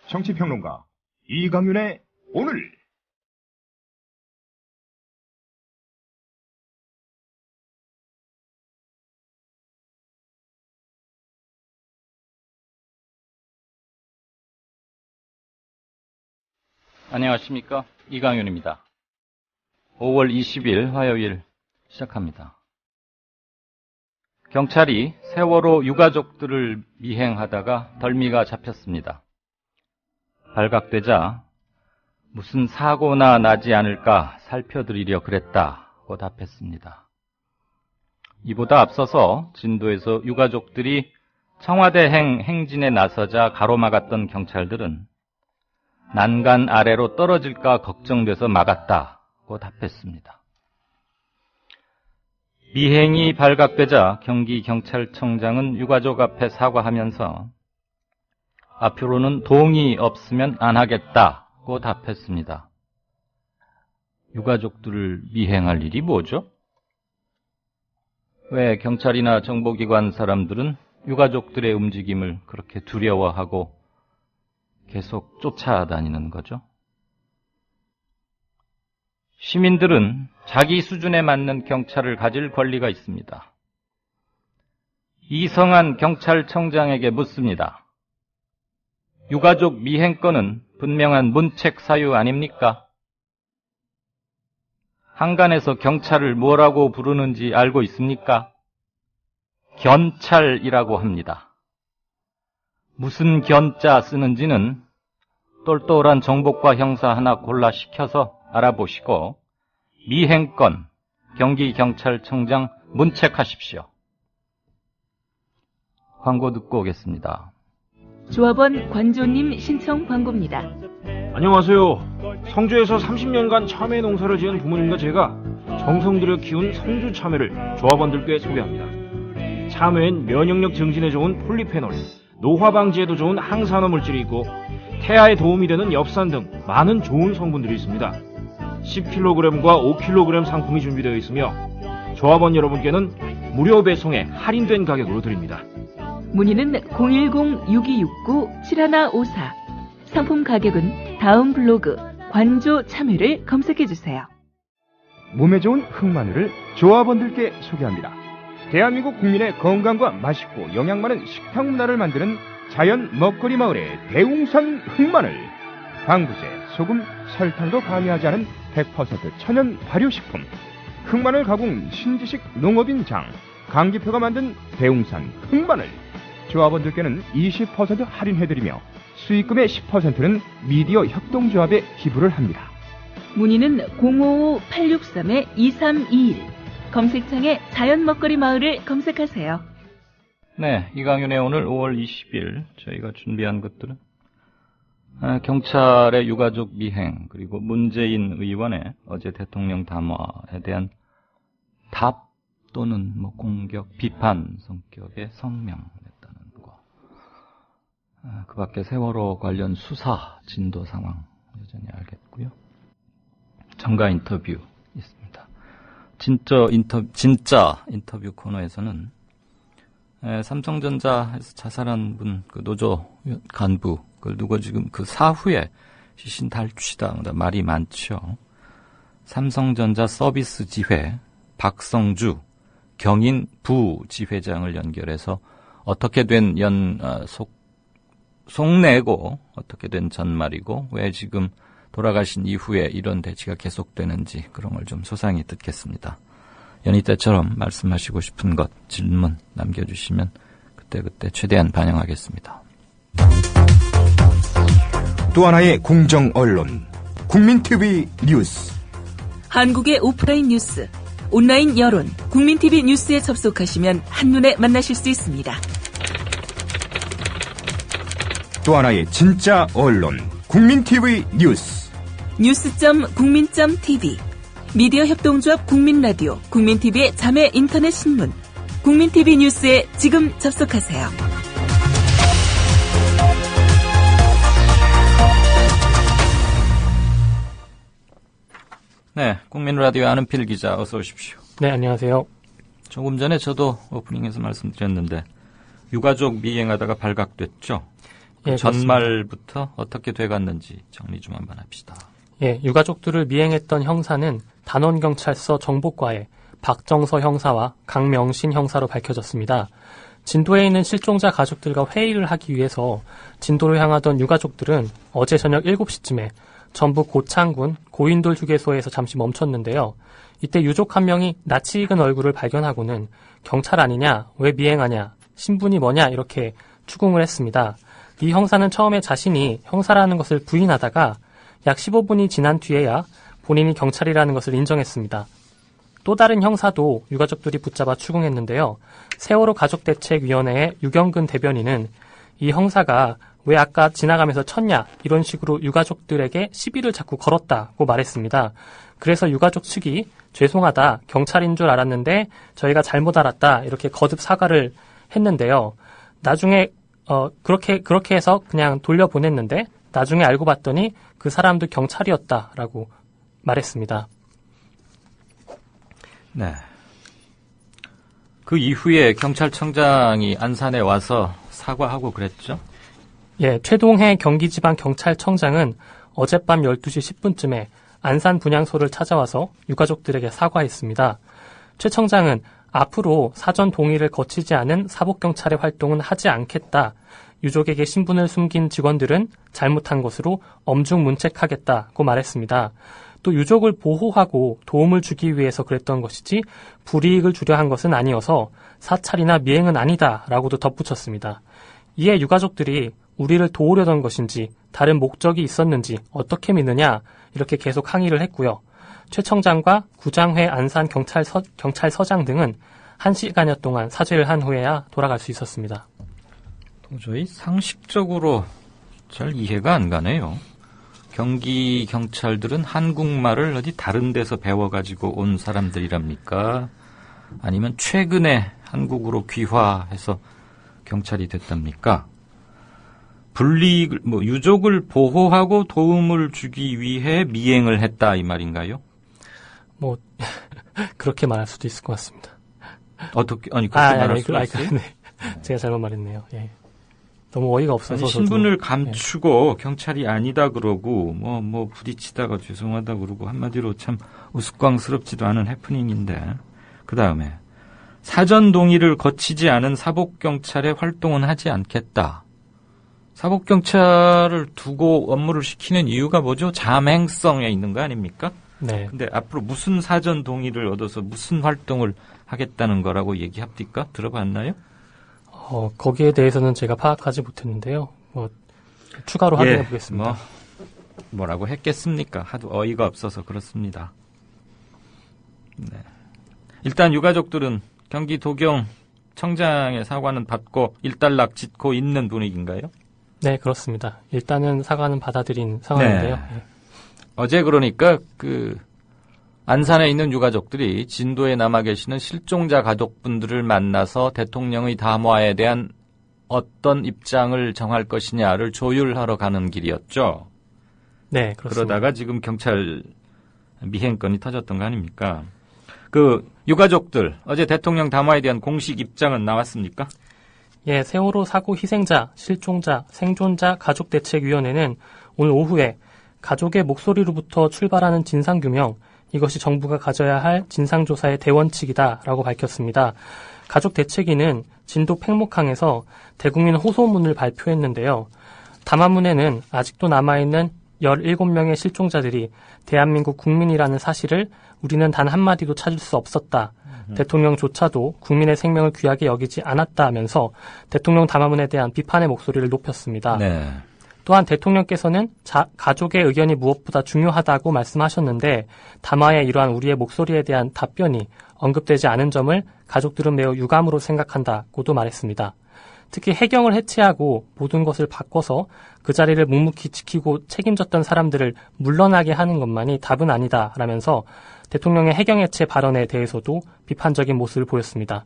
정치평론가 이강윤의 오늘. 안녕하십니까, 이강윤입니다. 5월 20일 화요일 시작합니다. 경찰이 세월호 유가족들을 미행하다가 덜미가 잡혔습니다. 발각되자 무슨 사고나 나지 않을까 살펴드리려 그랬다고 답했습니다. 이보다 앞서서 진도에서 유가족들이 청와대 행진에 나서자 가로막았던 경찰들은 난간 아래로 떨어질까 걱정돼서 막았다고 답했습니다. 미행이 발각되자 경기경찰청장은 유가족 앞에 사과하면서 앞으로는 동의 없으면 안 하겠다고 답했습니다. 유가족들을 미행할 일이 뭐죠? 왜 경찰이나 정보기관 사람들은 유가족들의 움직임을 그렇게 두려워하고 계속 쫓아다니는 거죠? 시민들은 자기 수준에 맞는 경찰을 가질 권리가 있습니다. 이성한 경찰청장에게 묻습니다. 유가족 미행 건은 분명한 문책 사유 아닙니까? 한간에서 경찰을 뭐라고 부르는지 알고 있습니까? 견찰이라고 합니다. 무슨 견자 쓰는지는 똘똘한 정보과 형사 하나 골라 시켜서 알아보시고 미행건 경기경찰청장 문책하십시오. 광고 듣고 오겠습니다. 조합원 관조님 신청 광고입니다. 안녕하세요. 성주에서 30년간 참외 농사를 지은 부모님과 제가 정성 들여 키운 성주 참외를 조합원들께 소개합니다. 참외엔 면역력 증진에 좋은 폴리페놀, 노화 방지에도 좋은 항산화 물질이 있고 태아에 도움이 되는 엽산 등 많은 좋은 성분들이 있습니다. 10kg과 5kg 상품이 준비되어 있으며 조합원 여러분께는 무료 배송에 할인된 가격으로 드립니다. 문의는 010-6269-7154. 상품 가격은 다음 블로그 관조 참외를 검색해주세요. 몸에 좋은 흑마늘을 조합원들께 소개합니다. 대한민국 국민의 건강과 맛있고 영양 많은 식탁 문화를 만드는 자연 먹거리 마을의 대웅산 흑마늘. 방부제, 소금, 설탕도 가미하지 않은 100% 천연 발효식품. 흑마늘 가공 신지식 농업인장 강기표가 만든 대웅산 흑마늘. 조합원들께는 20% 할인해드리며 수익금의 10%는 미디어 협동조합에 기부를 합니다. 문의는 055-863-2321. 검색창에 자연 먹거리 마을을 검색하세요. 네, 이강윤의 오늘 5월 20일 저희가 준비한 것들은 경찰의 유가족 미행, 그리고 문재인 의원의 어제 대통령 담화에 대한 답 또는 공격, 비판 성격의 성명했다는 거. 그 밖에 세월호 관련 수사 진도 상황 여전히 알겠고요. 정가 인터뷰 있습니다. 진짜 인터뷰 코너에서는 삼성전자에서 자살한 분, 그 노조 간부, 그걸 누가 지금 그 사후에 시신 탈취다 말이 많죠. 삼성전자 서비스 지회 박성주 경인 부지회장을 연결해서 어떻게 된 속내고 어떻게 된 전말이고 왜 지금 돌아가신 이후에 이런 대치가 계속되는지 그런 걸 좀 소상히 듣겠습니다. 연희 때처럼 말씀하시고 싶은 것, 질문 남겨주시면 그때그때 최대한 반영하겠습니다. 또 하나의 공정 언론, 국민TV 뉴스. 한국의 오프라인 뉴스, 온라인 여론, 국민TV 뉴스에 접속하시면 한눈에 만나실 수 있습니다. 또 하나의 진짜 언론, 국민TV 뉴스. 뉴스.국민.tv, 미디어 협동조합 국민라디오, 국민TV의 자매 인터넷 신문, 국민TV 뉴스에 지금 접속하세요. 네, 국민라디오 아는필 기자 어서 오십시오. 네, 안녕하세요. 조금 전에 저도 오프닝에서 말씀드렸는데 유가족 미행하다가 발각됐죠? 그 예, 전말부터 어떻게 돼갔는지 정리 좀 한번 합시다. 예, 유가족들을 미행했던 형사는 단원경찰서 정보과의 박정서 형사와 강명신 형사로 밝혀졌습니다. 진도에 있는 실종자 가족들과 회의를 하기 위해서 진도로 향하던 유가족들은 어제 저녁 7시쯤에 전북 고창군 고인돌 휴게소에서 잠시 멈췄는데요. 이때 유족 한 명이 낯이 익은 얼굴을 발견하고는 경찰 아니냐, 왜 미행하냐, 신분이 뭐냐 이렇게 추궁을 했습니다. 이 형사는 처음에 자신이 형사라는 것을 부인하다가 약 15분이 지난 뒤에야 본인이 경찰이라는 것을 인정했습니다. 또 다른 형사도 유가족들이 붙잡아 추궁했는데요. 세월호 가족대책위원회의 유경근 대변인은 이 형사가 왜 아까 지나가면서 쳤냐 이런 식으로 유가족들에게 시비를 자꾸 걸었다고 말했습니다. 그래서 유가족 측이 죄송하다, 경찰인 줄 알았는데 저희가 잘못 알았다 이렇게 거듭 사과를 했는데요. 나중에 그렇게 해서 그냥 돌려보냈는데 나중에 알고 봤더니 그 사람도 경찰이었다라고 말했습니다. 네. 그 이후에 경찰청장이 안산에 와서 사과하고 그랬죠? 예, 최동해 경기지방경찰청장은 어젯밤 12시 10분쯤에 안산 분향소를 찾아와서 유가족들에게 사과했습니다. 최 청장은 앞으로 사전 동의를 거치지 않은 사복경찰의 활동은 하지 않겠다. 유족에게 신분을 숨긴 직원들은 잘못한 것으로 엄중문책하겠다고 말했습니다. 또 유족을 보호하고 도움을 주기 위해서 그랬던 것이지 불이익을 주려 한 것은 아니어서 사찰이나 미행은 아니다라고도 덧붙였습니다. 이에 유가족들이 우리를 도우려던 것인지 다른 목적이 있었는지 어떻게 믿느냐 이렇게 계속 항의를 했고요. 최 청장과 구장회 안산 경찰서장 등은 1시간여 동안 사죄를 한 후에야 돌아갈 수 있었습니다. 도저히 상식적으로 잘 이해가 안 가네요. 경기 경찰들은 한국말을 어디 다른 데서 배워가지고 온 사람들이랍니까? 아니면 최근에 한국으로 귀화해서 경찰이 됐답니까? 유족을 보호하고 도움을 주기 위해 미행을 했다 이 말인가요? 그렇게 말할 수도 있을 것 같습니다. 어떻게 그렇게 말할 수 있어요? 네. 제가 잘못 말했네요. 예. 너무 어이가 없어서 신분을 감추고 경찰이 아니다 그러고 부딪히다가 죄송하다 그러고 한마디로 참 우스꽝스럽지도 않은 해프닝인데 그 다음에 사전 동의를 거치지 않은 사복경찰의 활동은 하지 않겠다. 사복경찰을 두고 업무를 시키는 이유가 뭐죠? 잠행성에 있는 거 아닙니까? 네. 근데 앞으로 무슨 사전 동의를 얻어서 무슨 활동을 하겠다는 거라고 얘기합니까? 들어봤나요? 거기에 대해서는 제가 파악하지 못했는데요. 추가로 확인해 보겠습니다. 뭐라고 했겠습니까? 하도 어이가 없어서 그렇습니다. 네. 일단 유가족들은 경기도경 청장의 사과는 받고 일단락 짓고 있는 분위기인가요? 네, 그렇습니다. 일단은 사과는 받아들인 상황인데요. 네. 어제 그러니까 안산에 있는 유가족들이 진도에 남아 계시는 실종자 가족분들을 만나서 대통령의 담화에 대한 어떤 입장을 정할 것이냐를 조율하러 가는 길이었죠. 네, 그렇습니다. 그러다가 지금 경찰 미행건이 터졌던 거 아닙니까? 유가족들 어제 대통령 담화에 대한 공식 입장은 나왔습니까? 예, 세월호 사고 희생자, 실종자, 생존자 가족대책위원회는 오늘 오후에 가족의 목소리로부터 출발하는 진상규명, 이것이 정부가 가져야 할 진상조사의 대원칙이다라고 밝혔습니다. 가족대책위는 진도 팽목항에서 대국민 호소문을 발표했는데요. 담화문에는 아직도 남아있는 17명의 실종자들이 대한민국 국민이라는 사실을 우리는 단 한마디도 찾을 수 없었다. 대통령조차도 국민의 생명을 귀하게 여기지 않았다면서 대통령 담화문에 대한 비판의 목소리를 높였습니다. 네. 또한 대통령께서는 가족의 의견이 무엇보다 중요하다고 말씀하셨는데 담화에 이러한 우리의 목소리에 대한 답변이 언급되지 않은 점을 가족들은 매우 유감으로 생각한다고도 말했습니다. 특히 해경을 해체하고 모든 것을 바꿔서 그 자리를 묵묵히 지키고 책임졌던 사람들을 물러나게 하는 것만이 답은 아니다라면서 대통령의 해경 해체 발언에 대해서도 비판적인 모습을 보였습니다.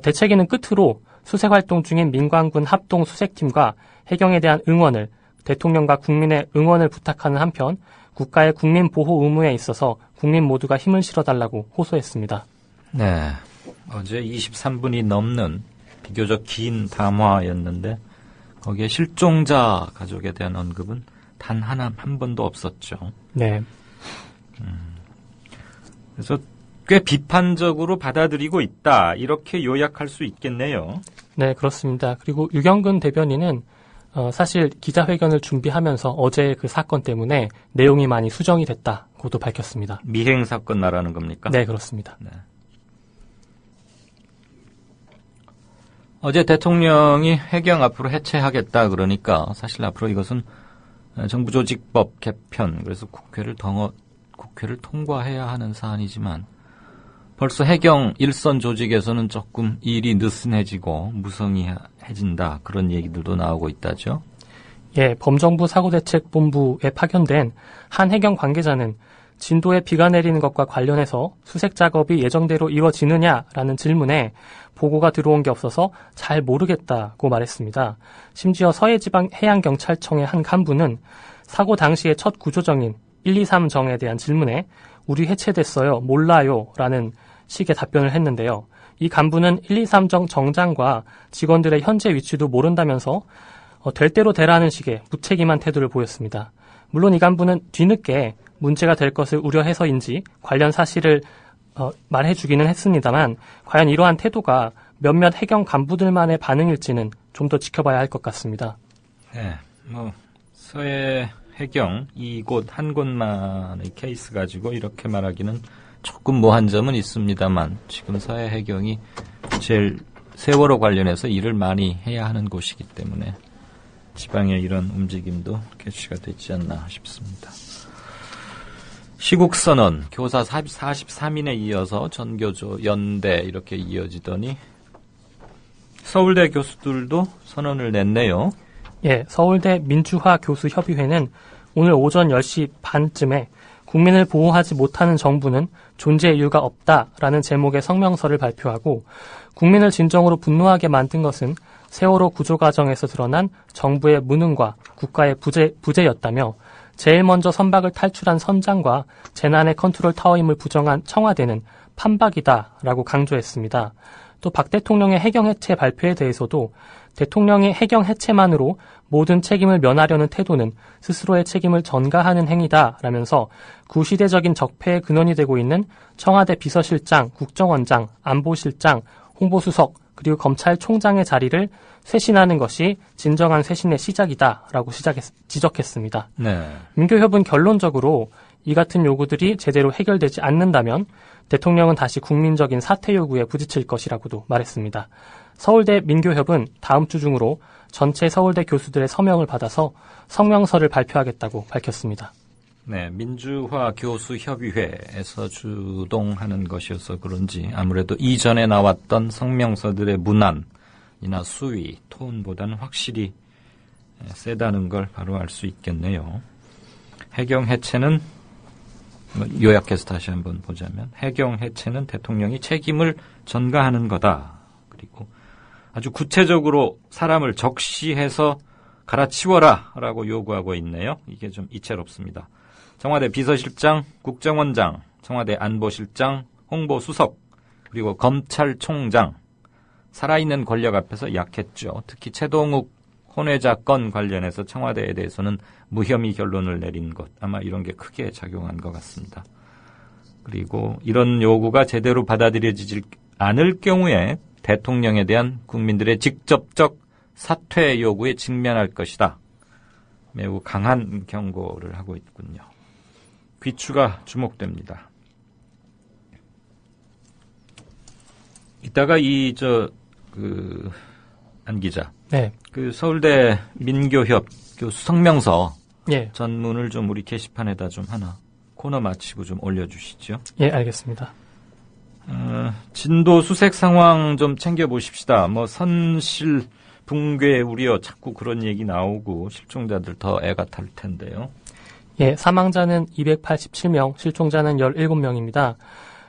대책위는 끝으로 수색활동 중인 민관군 합동 수색팀과 해경에 대한 응원을 대통령과 국민의 응원을 부탁하는 한편 국가의 국민 보호 의무에 있어서 국민 모두가 힘을 실어달라고 호소했습니다. 네, 어제 23분이 넘는 비교적 긴 담화였는데 거기에 실종자 가족에 대한 언급은 단 한 번도 없었죠. 네. 그래서 꽤 비판적으로 받아들이고 있다. 이렇게 요약할 수 있겠네요. 네, 그렇습니다. 그리고 유경근 대변인은 사실 기자회견을 준비하면서 어제 그 사건 때문에 내용이 많이 수정이 됐다고도 밝혔습니다. 미행 사건 말하는 겁니까? 네, 그렇습니다. 네. 어제 대통령이 해경 앞으로 해체하겠다 그러니까 사실 앞으로 이것은 정부조직법 개편, 그래서 국회를 통과해야 하는 사안이지만 벌써 해경 일선 조직에서는 조금 일이 느슨해지고 무성의해진다, 그런 얘기들도 나오고 있다죠. 예, 범정부 사고대책본부에 파견된 한 해경 관계자는 진도에 비가 내리는 것과 관련해서 수색 작업이 예정대로 이루어지느냐라는 질문에 보고가 들어온 게 없어서 잘 모르겠다고 말했습니다. 심지어 서해지방해양경찰청의 한 간부는 사고 당시의 첫 구조정인 123정에 대한 질문에 우리 해체됐어요, 몰라요 라는 식의 답변을 했는데요. 이 간부는 123정 정장과 직원들의 현재 위치도 모른다면서 될 대로 되라는 식의 무책임한 태도를 보였습니다. 물론 이 간부는 뒤늦게 문제가 될 것을 우려해서인지 관련 사실을 말해주기는 했습니다만 과연 이러한 태도가 몇몇 해경 간부들만의 반응일지는 좀 더 지켜봐야 할 것 같습니다. 네, 서해 해경 이곳 한 곳만의 케이스 가지고 이렇게 말하기는 조금 뭐한 점은 있습니다만 지금 서해 해경이 제일 세월호 관련해서 일을 많이 해야 하는 곳이기 때문에 지방의 이런 움직임도 캐치가 되지 않나 싶습니다. 시국선언, 교사 43인에 이어서 전교조, 연대 이렇게 이어지더니 서울대 교수들도 선언을 냈네요. 예, 서울대 민주화교수협의회는 오늘 오전 10시 반쯤에 국민을 보호하지 못하는 정부는 존재 이유가 없다라는 제목의 성명서를 발표하고 국민을 진정으로 분노하게 만든 것은 세월호 구조 과정에서 드러난 정부의 무능과 국가의 부재였다며 제일 먼저 선박을 탈출한 선장과 재난의 컨트롤 타워임을 부정한 청와대는 판박이다라고 강조했습니다. 또 박 대통령의 해경 해체 발표에 대해서도 대통령의 해경 해체만으로 모든 책임을 면하려는 태도는 스스로의 책임을 전가하는 행위다라면서 구시대적인 적폐의 근원이 되고 있는 청와대 비서실장, 국정원장, 안보실장, 홍보수석 그리고 검찰총장의 자리를 쇄신하는 것이 진정한 쇄신의 시작이다라고 지적했습니다. 네. 민교협은 결론적으로 이 같은 요구들이 제대로 해결되지 않는다면 대통령은 다시 국민적인 사퇴 요구에 부딪힐 것이라고도 말했습니다. 서울대 민교협은 다음 주 중으로 전체 서울대 교수들의 서명을 받아서 성명서를 발표하겠다고 밝혔습니다. 네, 민주화교수협의회에서 주동하는 것이어서 그런지 아무래도 이전에 나왔던 성명서들의 문안이나 수위, 톤보다는 확실히 세다는 걸 바로 알 수 있겠네요. 해경 해체는 요약해서 다시 한번 보자면 해경 해체는 대통령이 책임을 전가하는 거다. 그리고 아주 구체적으로 사람을 적시해서 갈아치워라 라고 요구하고 있네요. 이게 좀 이채롭습니다. 청와대 비서실장, 국정원장, 청와대 안보실장, 홍보수석, 그리고 검찰총장, 살아있는 권력 앞에서 약했죠. 특히 최동욱 혼외자 건 관련해서 청와대에 대해서는 무혐의 결론을 내린 것, 아마 이런 게 크게 작용한 것 같습니다. 그리고 이런 요구가 제대로 받아들여지지 않을 경우에 대통령에 대한 국민들의 직접적 사퇴 요구에 직면할 것이다. 매우 강한 경고를 하고 있군요. 귀추가 주목됩니다. 이따가 안 기자. 네. 서울대 민교협 교수 성명서 예. 전문을 좀 우리 게시판에다 좀 하나 코너 마치고 좀 올려주시죠. 예, 알겠습니다. 진도 수색 상황 좀 챙겨보십시다. 선실 붕괴 우려 자꾸 그런 얘기 나오고 실종자들 더 애가 탈 텐데요. 예, 사망자는 287명, 실종자는 17명입니다.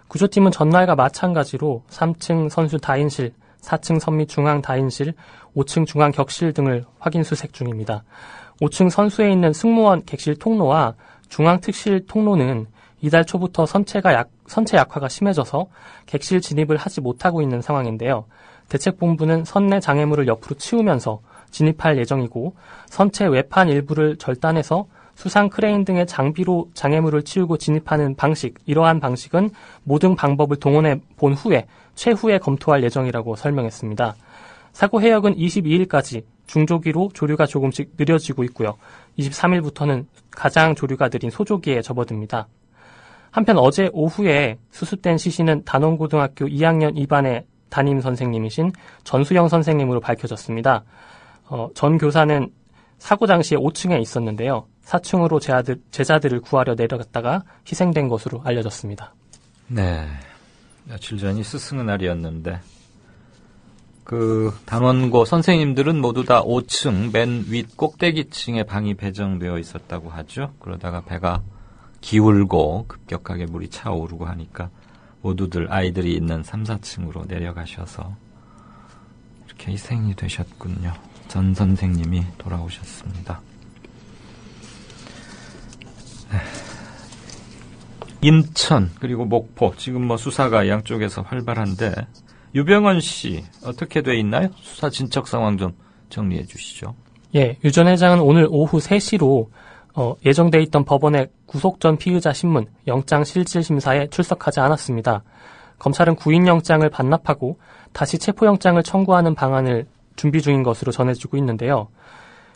구조팀은 전날과 마찬가지로 3층 선수 다인실, 4층 선미 중앙 다인실, 5층 중앙 격실 등을 확인 수색 중입니다. 5층 선수에 있는 승무원 객실 통로와 중앙 특실 통로는 이달 초부터 선체 약화가 심해져서 객실 진입을 하지 못하고 있는 상황인데요. 대책본부는 선내 장애물을 옆으로 치우면서 진입할 예정이고 선체 외판 일부를 절단해서 수상 크레인 등의 장비로 장애물을 치우고 진입하는 방식, 이러한 방식은 모든 방법을 동원해 본 후에 최후에 검토할 예정이라고 설명했습니다. 사고 해역은 22일까지 중조기로 조류가 조금씩 느려지고 있고요. 23일부터는 가장 조류가 느린 소조기에 접어듭니다. 한편 어제 오후에 수습된 시신은 단원고등학교 2학년 2반의 담임 선생님이신 전수영 선생님으로 밝혀졌습니다. 전 교사는 사고 당시에 5층에 있었는데요. 4층으로 제자들을 구하려 내려갔다가 희생된 것으로 알려졌습니다. 네. 며칠 전이 스승의 날이었는데 그 단원고 선생님들은 모두 다 5층 맨 윗 꼭대기층에 방이 배정되어 있었다고 하죠. 그러다가 배가 기울고 급격하게 물이 차오르고 하니까 모두들 아이들이 있는 3, 4층으로 내려가셔서 이렇게 희생이 되셨군요. 전 선생님이 돌아오셨습니다. 인천 그리고 목포 지금 뭐 수사가 양쪽에서 활발한데 유병헌 씨 어떻게 돼 있나요? 수사 진척 상황 좀 정리해 주시죠. 예, 유 전 회장은 오늘 오후 3시로 예정돼 있던 법원의 구속 전 피의자 신문 영장 실질 심사에 출석하지 않았습니다. 검찰은 구인영장을 반납하고 다시 체포영장을 청구하는 방안을 준비 중인 것으로 전해지고 있는데요.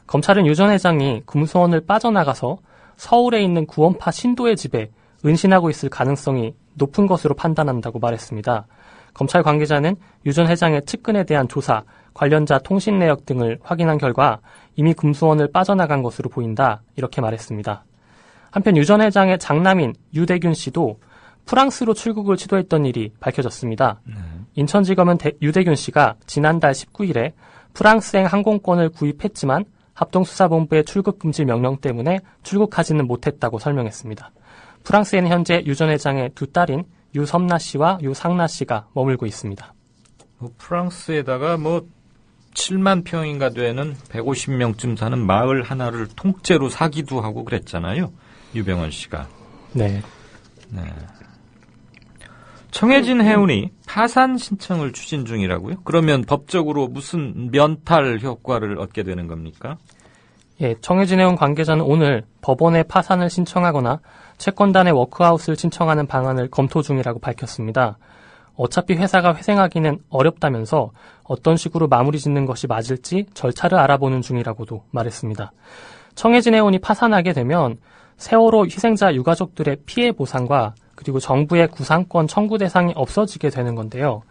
검찰은 유 전 회장이 금수원을 빠져나가서 서울에 있는 구원파 신도의 집에 은신하고 있을 가능성이 높은 것으로 판단한다고 말했습니다. 검찰 관계자는 유 전 회장의 측근에 대한 조사, 관련자 통신 내역 등을 확인한 결과 이미 금수원을 빠져나간 것으로 보인다, 이렇게 말했습니다. 한편 유 전 회장의 장남인 유대균 씨도 프랑스로 출국을 시도했던 일이 밝혀졌습니다. 인천지검은 유대균 씨가 지난달 19일에 프랑스행 항공권을 구입했지만 합동수사본부의 출국금지 명령 때문에 출국하지는 못했다고 설명했습니다. 프랑스에는 현재 유 전 회장의 두 딸인 유섬나 씨와 유상나 씨가 머물고 있습니다. 프랑스에다가 7만 평인가 되는 150명쯤 사는 마을 하나를 통째로 사기도 하고 그랬잖아요. 유병헌 씨가. 네. 네. 청해진 해운이 파산 신청을 추진 중이라고요? 그러면 법적으로 무슨 면탈 효과를 얻게 되는 겁니까? 예, 청해진 해운 관계자는 오늘 법원에 파산을 신청하거나 채권단의 워크아웃을 신청하는 방안을 검토 중이라고 밝혔습니다. 어차피 회사가 회생하기는 어렵다면서 어떤 식으로 마무리 짓는 것이 맞을지 절차를 알아보는 중이라고도 말했습니다. 청해진 해운이 파산하게 되면 세월호 희생자 유가족들의 피해 보상과 그리고 정부의 구상권 청구 대상이 없어지게 되는 건데요.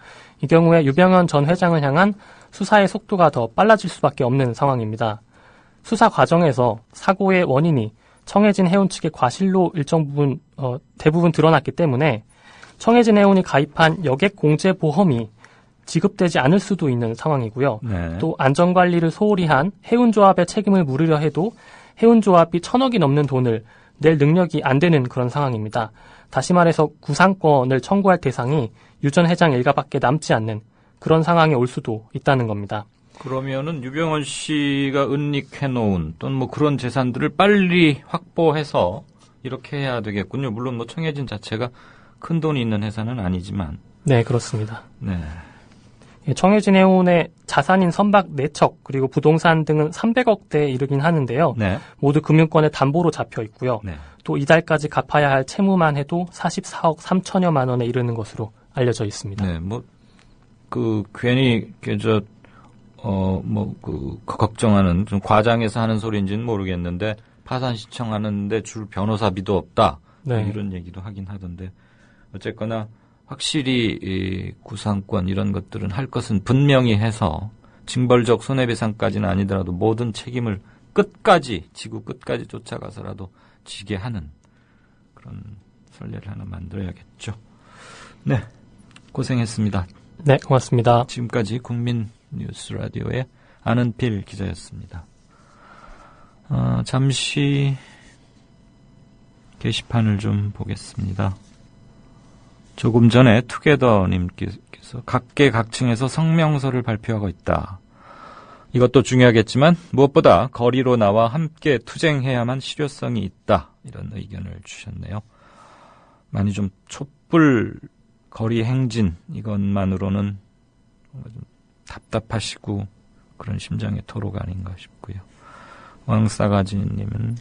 이 경우에 유병헌 전 회장을 향한 수사의 속도가 더 빨라질 수밖에 없는 상황입니다. 수사 과정에서 사고의 원인이 청해진 해운 측의 과실로 일정 부분 대부분 드러났기 때문에 청해진 해운이 가입한 여객 공제 보험이 지급되지 않을 수도 있는 상황이고요. 네. 또 안전관리를 소홀히 한 해운조합의 책임을 물으려 해도 해운조합이 1,000억이 넘는 돈을 낼 능력이 안 되는 그런 상황입니다. 다시 말해서 구상권을 청구할 대상이 유 전 회장 일가밖에 남지 않는 그런 상황이 올 수도 있다는 겁니다. 그러면은 유병헌 씨가 은닉해놓은 또는 그런 재산들을 빨리 확보해서 이렇게 해야 되겠군요. 물론 청해진 자체가 큰 돈이 있는 회사는 아니지만. 네, 그렇습니다. 네. 청해진 해운의 자산인 선박 4척 그리고 부동산 등은 300억대에 이르긴 하는데요. 네. 모두 금융권의 담보로 잡혀 있고요. 네. 또 이달까지 갚아야 할 채무만 해도 44억 3천여만 원에 이르는 것으로 알려져 있습니다. 네, 괜히 걱정하는 좀 과장해서 하는 소리인지는 모르겠는데 파산 신청하는데 줄 변호사비도 없다. 네. 이런 얘기도 하긴 하던데 어쨌거나 확실히 이 구상권 이런 것들은 할 것은 분명히 해서 징벌적 손해배상까지는 아니더라도 모든 책임을 지구 끝까지 쫓아가서라도 지게 하는 그런 선례를 하나 만들어야겠죠. 네, 고생했습니다. 네, 고맙습니다. 지금까지 국민뉴스라디오의 아는필 기자였습니다. 잠시 게시판을 좀 보겠습니다. 조금 전에 투게더님께서 각계각층에서 성명서를 발표하고 있다. 이것도 중요하겠지만 무엇보다 거리로 나와 함께 투쟁해야만 실효성이 있다. 이런 의견을 주셨네요. 많이 좀 촛불 거리 행진 이것만으로는 좀 답답하시고 그런 심정의 토로가 아닌가 싶고요. 왕싸가지님은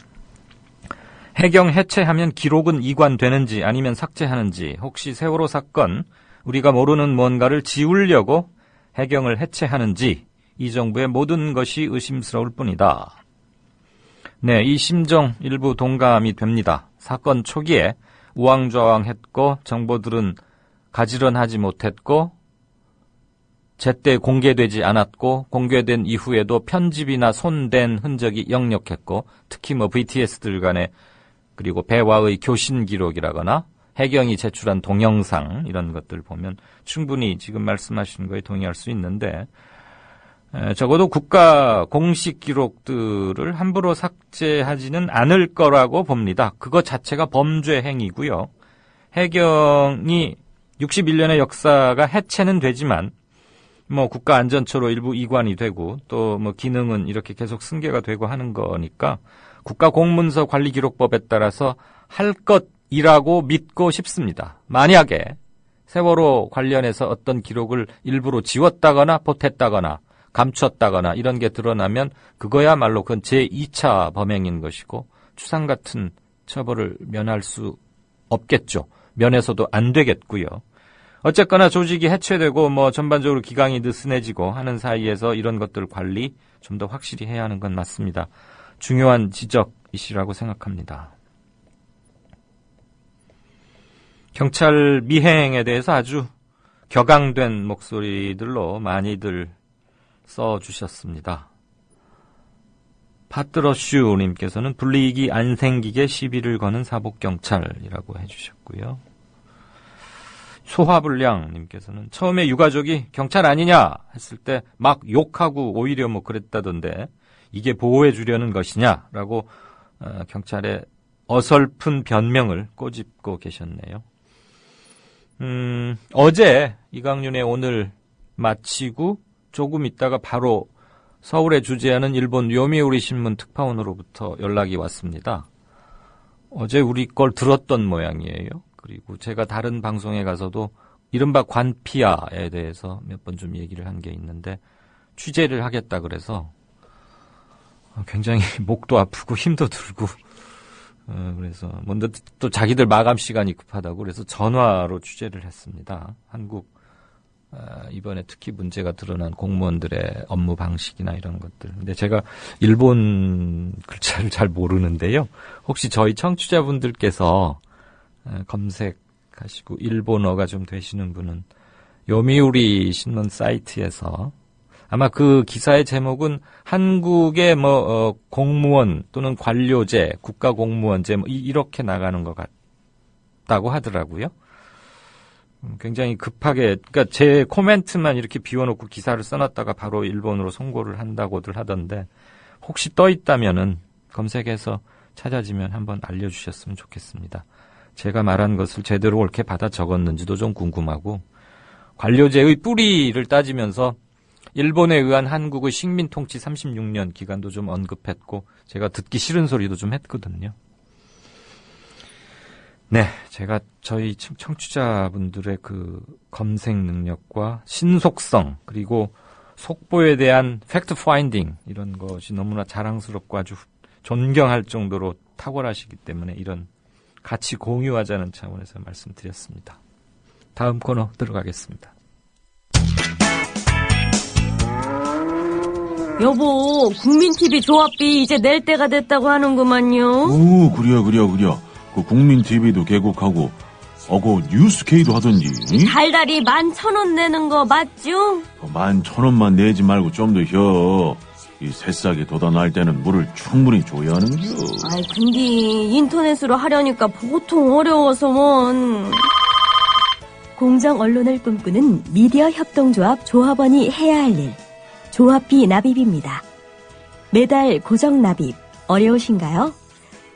해경 해체하면 기록은 이관되는지 아니면 삭제하는지, 혹시 세월호 사건 우리가 모르는 뭔가를 지우려고 해경을 해체하는지, 이 정부의 모든 것이 의심스러울 뿐이다. 네, 이 심정 일부 동감이 됩니다. 사건 초기에 우왕좌왕했고 정보들은 가지런하지 못했고 제때 공개되지 않았고 공개된 이후에도 편집이나 손댄 흔적이 역력했고, 특히 VTS들 간의 그리고 배와의 교신 기록이라거나 해경이 제출한 동영상 이런 것들 보면 충분히 지금 말씀하신 거에 동의할 수 있는데, 적어도 국가 공식 기록들을 함부로 삭제하지는 않을 거라고 봅니다. 그것 자체가 범죄 행위고요. 해경이 61년의 역사가 해체는 되지만 국가안전처로 일부 이관이 되고 또 기능은 이렇게 계속 승계가 되고 하는 거니까 국가공문서 관리기록법에 따라서 할 것이라고 믿고 싶습니다. 만약에 세월호 관련해서 어떤 기록을 일부러 지웠다거나 보탰다거나 감췄다거나 이런 게 드러나면 그거야말로 그건 제2차 범행인 것이고 추상 같은 처벌을 면할 수 없겠죠. 면해서도 안 되겠고요. 어쨌거나 조직이 해체되고 전반적으로 기강이 느슨해지고 하는 사이에서 이런 것들 관리 좀 더 확실히 해야 하는 건 맞습니다. 중요한 지적이시라고 생각합니다. 경찰 미행에 대해서 아주 격앙된 목소리들로 많이들 써주셨습니다. 파트러슈님께서는 불이익이 안 생기게 시비를 거는 사복경찰이라고 해주셨고요. 소화불량님께서는 처음에 유가족이 경찰 아니냐 했을 때 막 욕하고 오히려 그랬다던데 이게 보호해 주려는 것이냐라고 경찰의 어설픈 변명을 꼬집고 계셨네요. 어제 이강윤의 오늘 마치고 조금 있다가 바로 서울에 주재하는 일본 요미우리 신문 특파원으로부터 연락이 왔습니다. 어제 우리 걸 들었던 모양이에요. 그리고 제가 다른 방송에 가서도 이른바 관피아에 대해서 몇 번 좀 얘기를 한 게 있는데 취재를 하겠다 그래서 굉장히 목도 아프고 힘도 들고 그래서 먼저 또 자기들 마감 시간이 급하다고 그래서 전화로 취재를 했습니다. 한국 이번에 특히 문제가 드러난 공무원들의 업무 방식이나 이런 것들. 근데 제가 일본 글자를 잘 모르는데요. 혹시 저희 청취자분들께서 검색하시고 일본어가 좀 되시는 분은 요미우리 신문 사이트에서 아마 그 기사의 제목은 한국의 공무원 또는 관료제, 국가공무원제 이렇게 나가는 것 같다고 하더라고요. 굉장히 급하게, 그러니까 제 코멘트만 이렇게 비워놓고 기사를 써놨다가 바로 일본어로 송고를 한다고들 하던데 혹시 떠 있다면은 검색해서 찾아지면 한번 알려주셨으면 좋겠습니다. 제가 말한 것을 제대로 옳게 받아 적었는지도 좀 궁금하고 관료제의 뿌리를 따지면서 일본에 의한 한국의 식민 통치 36년 기간도 좀 언급했고 제가 듣기 싫은 소리도 좀 했거든요. 네, 제가 저희 청취자분들의 그 검색 능력과 신속성 그리고 속보에 대한 팩트 파인딩 이런 것이 너무나 자랑스럽고 아주 존경할 정도로 탁월하시기 때문에 이런 같이 공유하자는 차원에서 말씀드렸습니다. 다음 코너 들어가겠습니다. 여보, 국민TV 조합비 이제 낼 때가 됐다고 하는구만요. 오, 그려. 그 국민TV도 개국하고, 그 뉴스K도 하던지. 달달이 11,000원 내는 거 맞죠? 11,000원만 내지 말고 좀 더 혀. 이 새싹이 돋아날 때는 물을 충분히 줘야 하는겨. 아이, 근데 인터넷으로 하려니까 보통 어려워서 뭔. 공정 언론을 꿈꾸는 미디어 협동조합 조합원이 해야 할 일. 조합비 납입입니다. 매달 고정 납입 어려우신가요?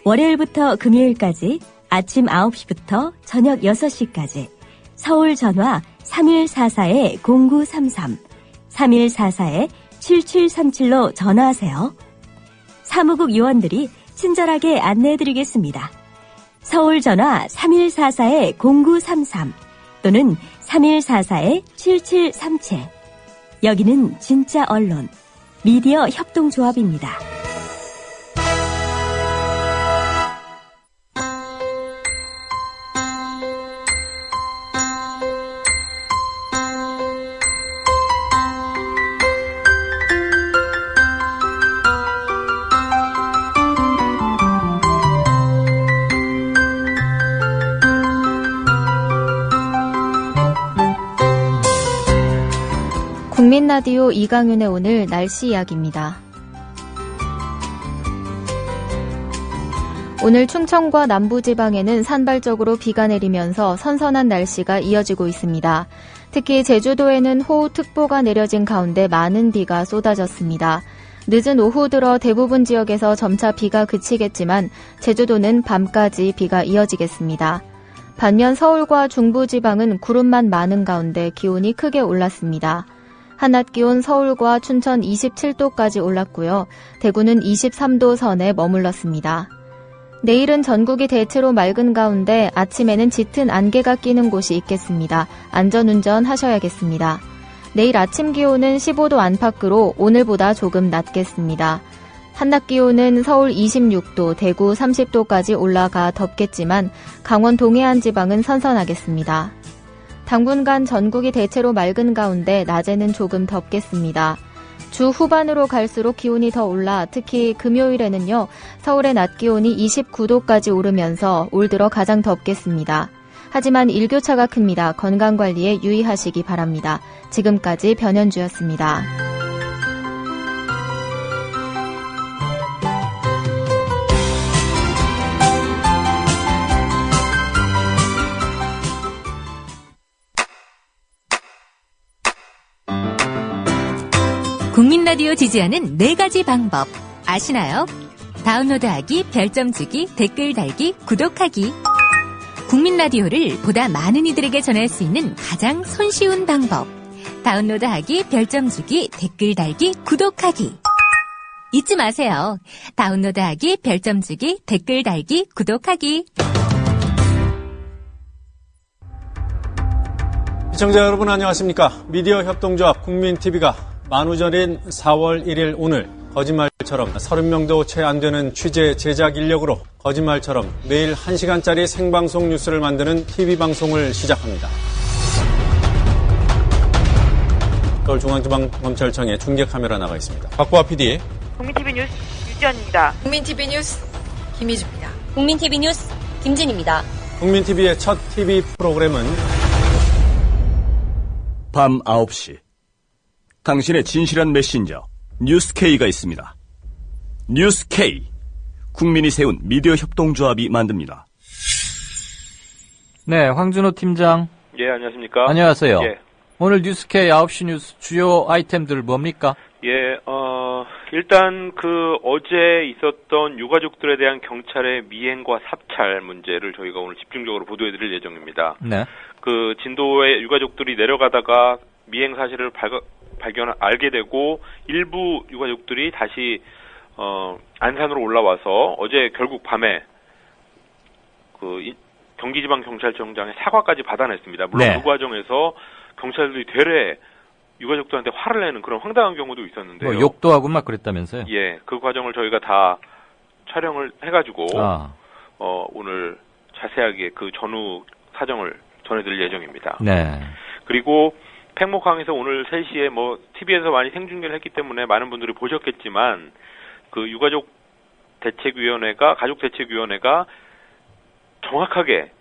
월요일부터 금요일까지 아침 9시부터 저녁 6시까지 서울 전화 3144-0933, 3144-7737로 전화하세요. 사무국 요원들이 친절하게 안내해드리겠습니다. 서울 전화 3144-0933 또는 3144-7737. 여기는 진짜 언론, 미디어 협동조합입니다. 국민라디오 이강윤의 오늘 날씨 이야기입니다. 오늘 충청과 남부지방에는 산발적으로 비가 내리면서 선선한 날씨가 이어지고 있습니다. 특히 제주도에는 호우특보가 내려진 가운데 많은 비가 쏟아졌습니다. 늦은 오후 들어 대부분 지역에서 점차 비가 그치겠지만 제주도는 밤까지 비가 이어지겠습니다. 반면 서울과 중부지방은 구름만 많은 가운데 기온이 크게 올랐습니다. 한낮 기온 서울과 춘천 27도까지 올랐고요. 대구는 23도 선에 머물렀습니다. 내일은 전국이 대체로 맑은 가운데 아침에는 짙은 안개가 끼는 곳이 있겠습니다. 안전운전 하셔야겠습니다. 내일 아침 기온은 15도 안팎으로 오늘보다 조금 낮겠습니다. 한낮 기온은 서울 26도, 대구 30도까지 올라가 덥겠지만 강원 동해안 지방은 선선하겠습니다. 당분간 전국이 대체로 맑은 가운데 낮에는 조금 덥겠습니다. 주 후반으로 갈수록 기온이 더 올라 특히 금요일에는요. 서울의 낮 기온이 29도까지 오르면서 올 들어 가장 덥겠습니다. 하지만 일교차가 큽니다. 건강관리에 유의하시기 바랍니다. 지금까지 변현주였습니다. 국민라디오 지지하는 4가지 방법 아시나요? 다운로드하기, 별점 주기, 댓글 달기, 구독하기. 국민라디오를 보다 많은 이들에게 전할 수 있는 가장 손쉬운 방법. 다운로드하기, 별점 주기, 댓글 달기, 구독하기. 잊지 마세요. 다운로드하기, 별점 주기, 댓글 달기, 구독하기. 시청자 여러분 안녕하십니까? 미디어 협동조합 국민TV가 만우절인 4월 1일 오늘 거짓말처럼 30명도 채 안 되는 취재 제작 인력으로 거짓말처럼 매일 1시간짜리 생방송 뉴스를 만드는 TV방송을 시작합니다. 서울중앙지방검찰청에 중계카메라 나가 있습니다. 박보아 PD. 국민TV 뉴스 유지연입니다. 국민TV 뉴스 김희주입니다. 국민TV 뉴스 김진입니다. 국민TV의 첫 TV 프로그램은 밤 9시 당신의 진실한 메신저 뉴스K가 있습니다. 뉴스K, 국민이 세운 미디어 협동조합이 만듭니다. 네, 황준호 팀장. 예, 안녕하십니까. 안녕하세요. 예. 오늘 뉴스K 9시 뉴스 주요 아이템들 뭡니까? 예, 일단 어제 있었던 유가족들에 대한 경찰의 미행과 사찰 문제를 저희가 오늘 집중적으로 보도해드릴 예정입니다. 네. 진도에 유가족들이 내려가다가 미행 사실을 알게 되고 일부 유가족들이 다시 안산으로 올라와서 어제 결국 밤에 경기지방경찰청장의 사과까지 받아냈습니다. 물론 네. 그 과정에서 경찰들이 되레 유가족들한테 화를 내는 그런 황당한 경우도 있었는데요. 뭐 욕도 하고 막 그랬다면서요? 예, 그 과정을 저희가 다 촬영을 해가지고 오늘 자세하게 그 전후 사정을 전해드릴 예정입니다. 네. 그리고 팽목항에서 오늘 3시에 TV에서 많이 생중계를 했기 때문에 많은 분들이 보셨겠지만 유가족 가족대책위원회가 정확하게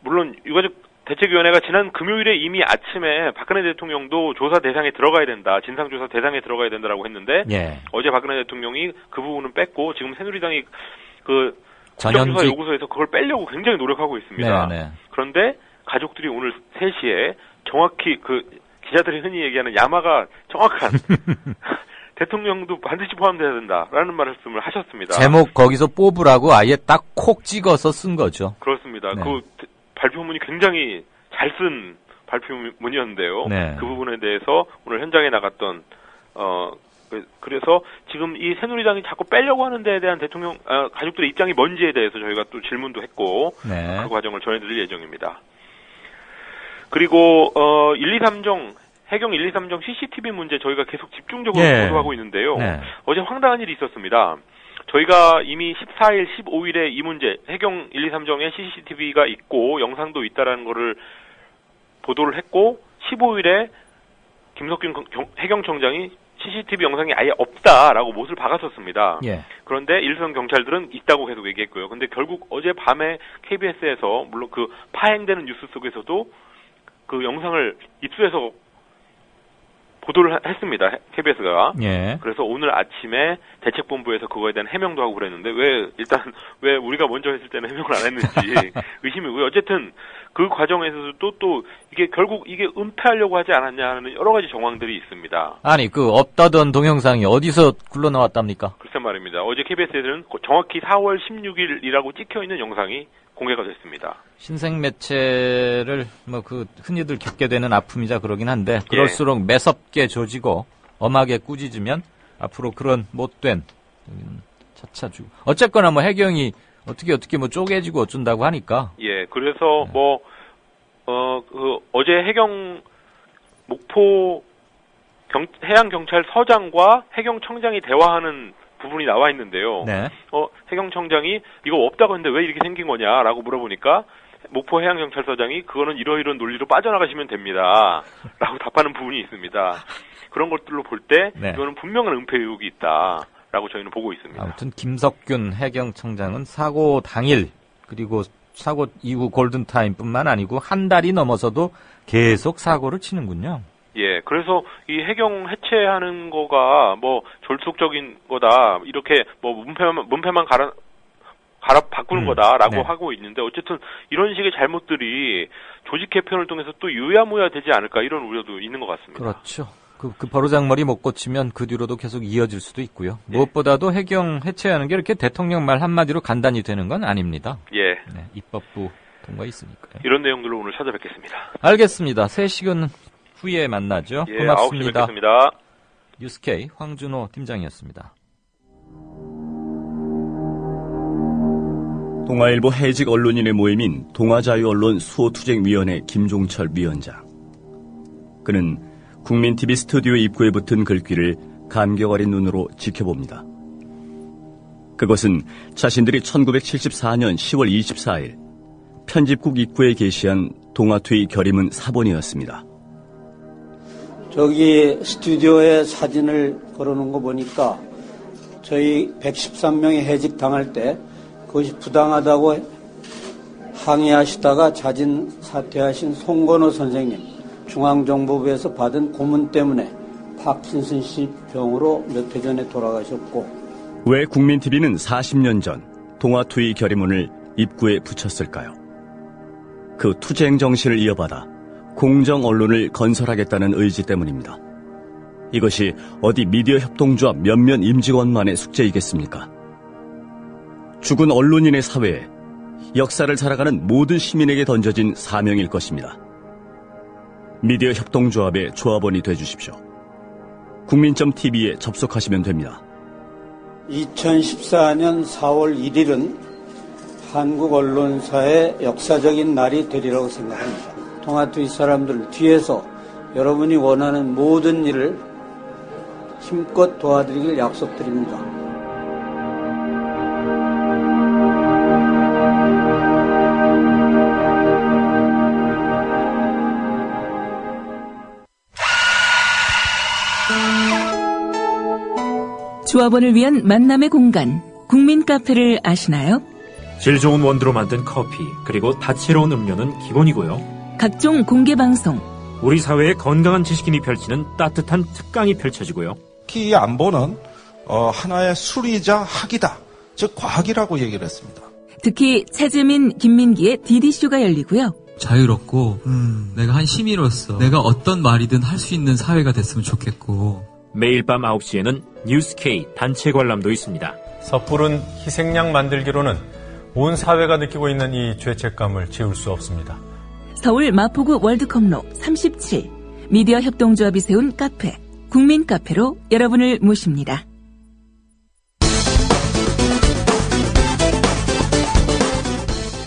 물론 유가족 대책위원회가 지난 금요일에 이미 아침에 박근혜 대통령도 조사 대상에 들어가야 된다, 진상조사 대상에 들어가야 된다라고 했는데 예. 어제 박근혜 대통령이 그 부분은 뺐고 지금 새누리당이 전현직 국정조사 요구서에서 그걸 빼려고 굉장히 노력하고 있습니다. 네, 네. 그런데 가족들이 오늘 3시에 정확히 기자들이 흔히 얘기하는 야마가 정확한 대통령도 반드시 포함돼야 된다라는 말씀을 하셨습니다. 제목 거기서 뽑으라고 아예 딱 콕 찍어서 쓴 거죠. 그렇습니다. 네. 발표문이 굉장히 잘 쓴 발표문이었는데요. 네. 그 부분에 대해서 오늘 현장에 나갔던 그래서 지금 이 새누리당이 자꾸 빼려고 하는 데에 대한 가족들의 입장이 뭔지에 대해서 저희가 또 질문도 했고 그 과정을 전해드릴 예정입니다. 그리고 1, 2, 3종 해경 1, 2, 3정 CCTV 문제 저희가 계속 집중적으로 예. 보도하고 있는데요. 네. 어제 황당한 일이 있었습니다. 저희가 이미 14일, 15일에 이 문제, 해경 1, 2, 3정에 CCTV가 있고 영상도 있다라는 거를 보도를 했고 15일에 김석균 해경청장이 CCTV 영상이 아예 없다라고 못을 박았었습니다. 예. 그런데 일선 경찰들은 있다고 계속 얘기했고요. 근데 결국 어제 밤에 KBS에서 물론 그 파행되는 뉴스 속에서도 그 영상을 입수해서 보도를 했습니다. KBS가. 예. 그래서 오늘 아침에 대책본부에서 그거에 대한 해명도 하고 그랬는데 왜 우리가 먼저 했을 때는 해명을 안 했는지 의심이고요. 어쨌든 그 과정에서도 또 이게 결국 이게 은폐하려고 하지 않았냐 하는 여러 가지 정황들이 있습니다. 아니 그 없다던 동영상이 어디서 굴러나왔답니까? 글쎄 말입니다. 어제 KBS에서는 정확히 4월 16일이라고 찍혀있는 영상이 공개가 됐습니다. 신생 매체를 그 흔히들 겪게 되는 아픔이자 그러긴 한데 그럴수록 매섭게 조지고 엄하게 꾸짖으면 앞으로 그런 못된 차차 주고 어쨌거나 해경이 어떻게 쪼개지고 어쩐다고 하니까 예, 그래서 어제 해경 목포 해양경찰서장과 해경청장이 대화하는 부분이 나와 있는데요. 네. 해경청장이 이거 없다고 했는데 왜 이렇게 생긴 거냐라고 물어보니까 목포 해양경찰서장이 그거는 이러이러한 논리로 빠져나가시면 됩니다. 라고 답하는 부분이 있습니다. 그런 것들로 볼 때 이거는 분명한 은폐 의혹이 있다라고 저희는 보고 있습니다. 아무튼 김석균 해경청장은 사고 당일 그리고 사고 이후 골든타임뿐만 아니고 한 달이 넘어서도 계속 사고를 치는군요. 예, 그래서 이 해경 해체하는 거가 졸속적인 거다, 이렇게 문패만 바꾸는 거다라고 하고 있는데 어쨌든 이런 식의 잘못들이 조직 개편을 통해서 또 유야무야 되지 않을까 이런 우려도 있는 것 같습니다. 그렇죠. 그 버르장머리 못 고치면 그 뒤로도 계속 이어질 수도 있고요. 무엇보다도 해경 해체하는 게 이렇게 대통령 말 한마디로 간단히 되는 건 아닙니다. 예. 네, 입법부 통과 있으니까요. 이런 내용들로 오늘 찾아뵙겠습니다. 알겠습니다. 3시간 후에 만나죠. 예, 고맙습니다. 9시에 뵙겠습니다. 뉴스K 황준호 팀장이었습니다. 동아일보 해직 언론인의 모임인 동아자유언론 수호투쟁위원회 김종철 위원장. 그는 국민TV 스튜디오 입구에 붙은 글귀를 감격 어린 눈으로 지켜봅니다. 그것은 자신들이 1974년 10월 24일 편집국 입구에 게시한 동아투의 결의문 사본이었습니다. 저기 스튜디오에 사진을 걸어놓은 거 보니까 저희 113명이 해직 당할 때 그것이 부당하다고 항의하시다가 자진 사퇴하신 송건호 선생님, 중앙정보부에서 받은 고문 때문에 파킨슨씨 병으로 몇 해 전에 돌아가셨고, 왜 국민TV는 40년 전 동아투의 결의문을 입구에 붙였을까요? 그 투쟁 정신을 이어받아 공정 언론을 건설하겠다는 의지 때문입니다. 이것이 어디 미디어 협동조합 몇몇 임직원만의 숙제이겠습니까? 죽은 언론인의 사회에 역사를 살아가는 모든 시민에게 던져진 사명일 것입니다. 미디어 협동조합의 조합원이 되주십시오. 국민.tv에 접속하시면 됩니다. 2014년 4월 1일은 한국 언론사의 역사적인 날이 되리라고 생각합니다. 동아투의 사람들 뒤에서 여러분이 원하는 모든 일을 힘껏 도와드리길 약속드립니다. 조합원을 위한 만남의 공간, 국민 카페를 아시나요? 질 좋은 원두로 만든 커피, 그리고 다채로운 음료는 기본이고요. 각종 공개 방송, 우리 사회의 건강한 지식인이 펼치는 따뜻한 특강이 펼쳐지고요. 특히 이 안보는 하나의 술이자 학이다, 즉 과학이라고 얘기를 했습니다. 특히 차재민, 김민기의 DD쇼가 열리고요. 자유롭고 내가 한 시민으로서 내가 어떤 말이든 할 수 있는 사회가 됐으면 좋겠고, 매일 밤 9시에는 뉴스K 단체 관람도 있습니다. 섣부른 희생양 만들기로는 온 사회가 느끼고 있는 이 죄책감을 지울 수 없습니다. 서울 마포구 월드컵로 37 미디어 협동조합이 세운 카페, 국민 카페로 여러분을 모십니다.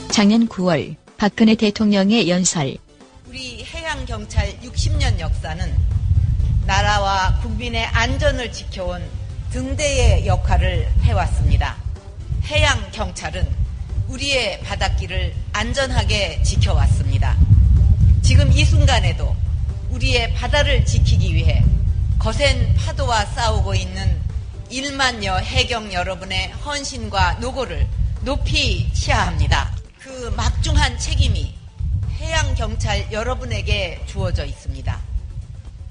작년 9월 박근혜 대통령의 연설, 우리 해양경찰 60년 역사는 나라와 국민의 안전을 지켜온 등대의 역할을 해왔습니다. 해양경찰은 우리의 바닷길을 안전하게 지켜왔습니다. 지금 이 순간에도 우리의 바다를 지키기 위해 거센 파도와 싸우고 있는 1만여 해경 여러분의 헌신과 노고를 높이 치하합니다. 그 막중한 책임이 해양경찰 여러분에게 주어져 있습니다.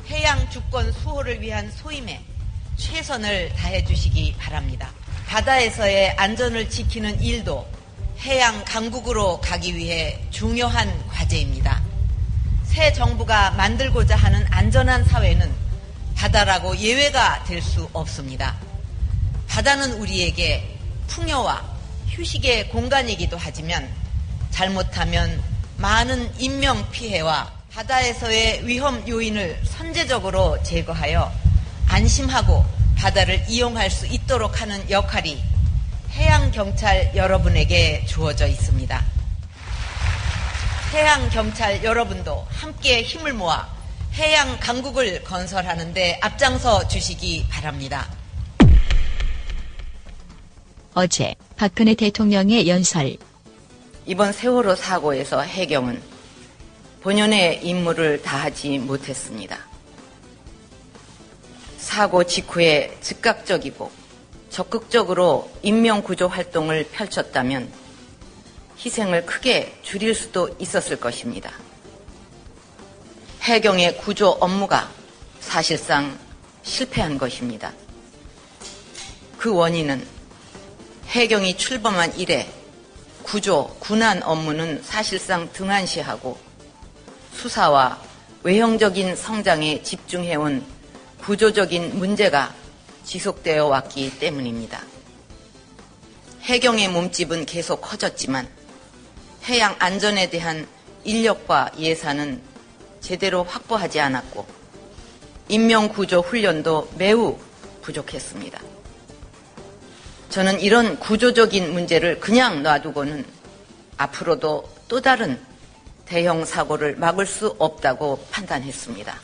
해양 주권 수호를 위한 소임에 최선을 다해 주시기 바랍니다. 바다에서의 안전을 지키는 일도 해양 강국으로 가기 위해 중요한 과제입니다. 새 정부가 만들고자 하는 안전한 사회는 바다라고 예외가 될 수 없습니다. 바다는 우리에게 풍요와 휴식의 공간이기도 하지만 잘못하면 많은 인명피해와 바다에서의 위험 요인을 선제적으로 제거하여 안심하고 바다를 이용할 수 있도록 하는 역할이 해양경찰 여러분에게 주어져 있습니다. 해양경찰 여러분도 함께 힘을 모아 해양 강국을 건설하는 데 앞장서 주시기 바랍니다. 어제 박근혜 대통령의 연설. 이번 세월호 사고에서 해경은 본연의 임무를 다하지 못했습니다. 사고 직후에 즉각적이고 적극적으로 인명구조 활동을 펼쳤다면 희생을 크게 줄일 수도 있었을 것입니다. 해경의 구조 업무가 사실상 실패한 것입니다. 그 원인은 해경이 출범한 이래 구조, 군안 업무는 사실상 등한시하고 수사와 외형적인 성장에 집중해온 구조적인 문제가 지속되어 왔기 때문입니다. 해경의 몸집은 계속 커졌지만 해양 안전에 대한 인력과 예산은 제대로 확보하지 않았고 인명구조 훈련도 매우 부족했습니다. 저는 이런 구조적인 문제를 그냥 놔두고는 앞으로도 또 다른 대형 사고를 막을 수 없다고 판단했습니다.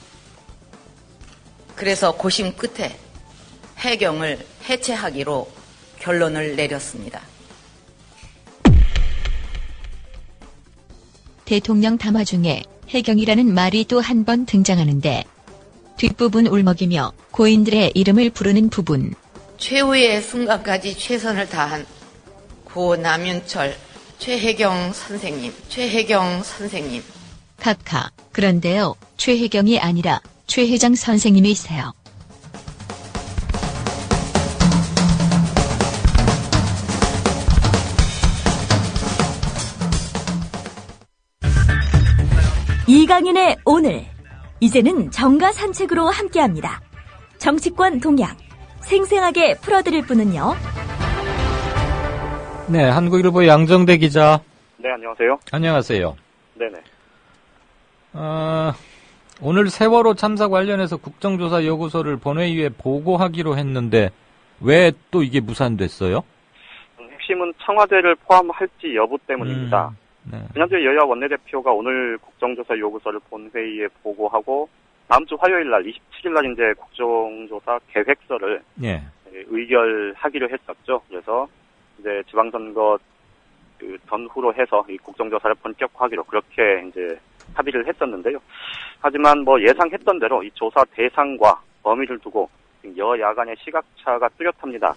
그래서 고심 끝에 해경을 해체하기로 결론을 내렸습니다. 대통령 담화 중에 해경이라는 말이 또 한 번 등장하는데 뒷부분 울먹이며 고인들의 이름을 부르는 부분. 최후의 순간까지 최선을 다한 고 남윤철, 최혜경 선생님. 카카. 그런데요, 최혜경이 아니라 최회장 선생님이세요. 이강인의 오늘. 이제는 정가 산책으로 함께합니다. 정치권 동향 생생하게 풀어드릴 분은요. 네, 한국일보 양정대 기자. 네, 안녕하세요. 안녕하세요. 네네. 오늘 세월호 참사 관련해서 국정조사 요구서를 본회의에 보고하기로 했는데 왜 또 이게 무산됐어요? 핵심은 청와대를 포함할지 여부 때문입니다. 네. 지난주에 여야 원내대표가 오늘 국정조사 요구서를 본회의에 보고하고 다음 주 화요일 날 27일 날 이제 국정조사 계획서를 예. 의결하기로 했었죠. 그래서 이제 지방선거 전후로 해서 이 국정조사를 본격화하기로 그렇게 이제 합의를 했었는데요. 하지만 뭐 예상했던 대로 이 조사 대상과 범위를 두고 여야 간의 시각차가 뚜렷합니다.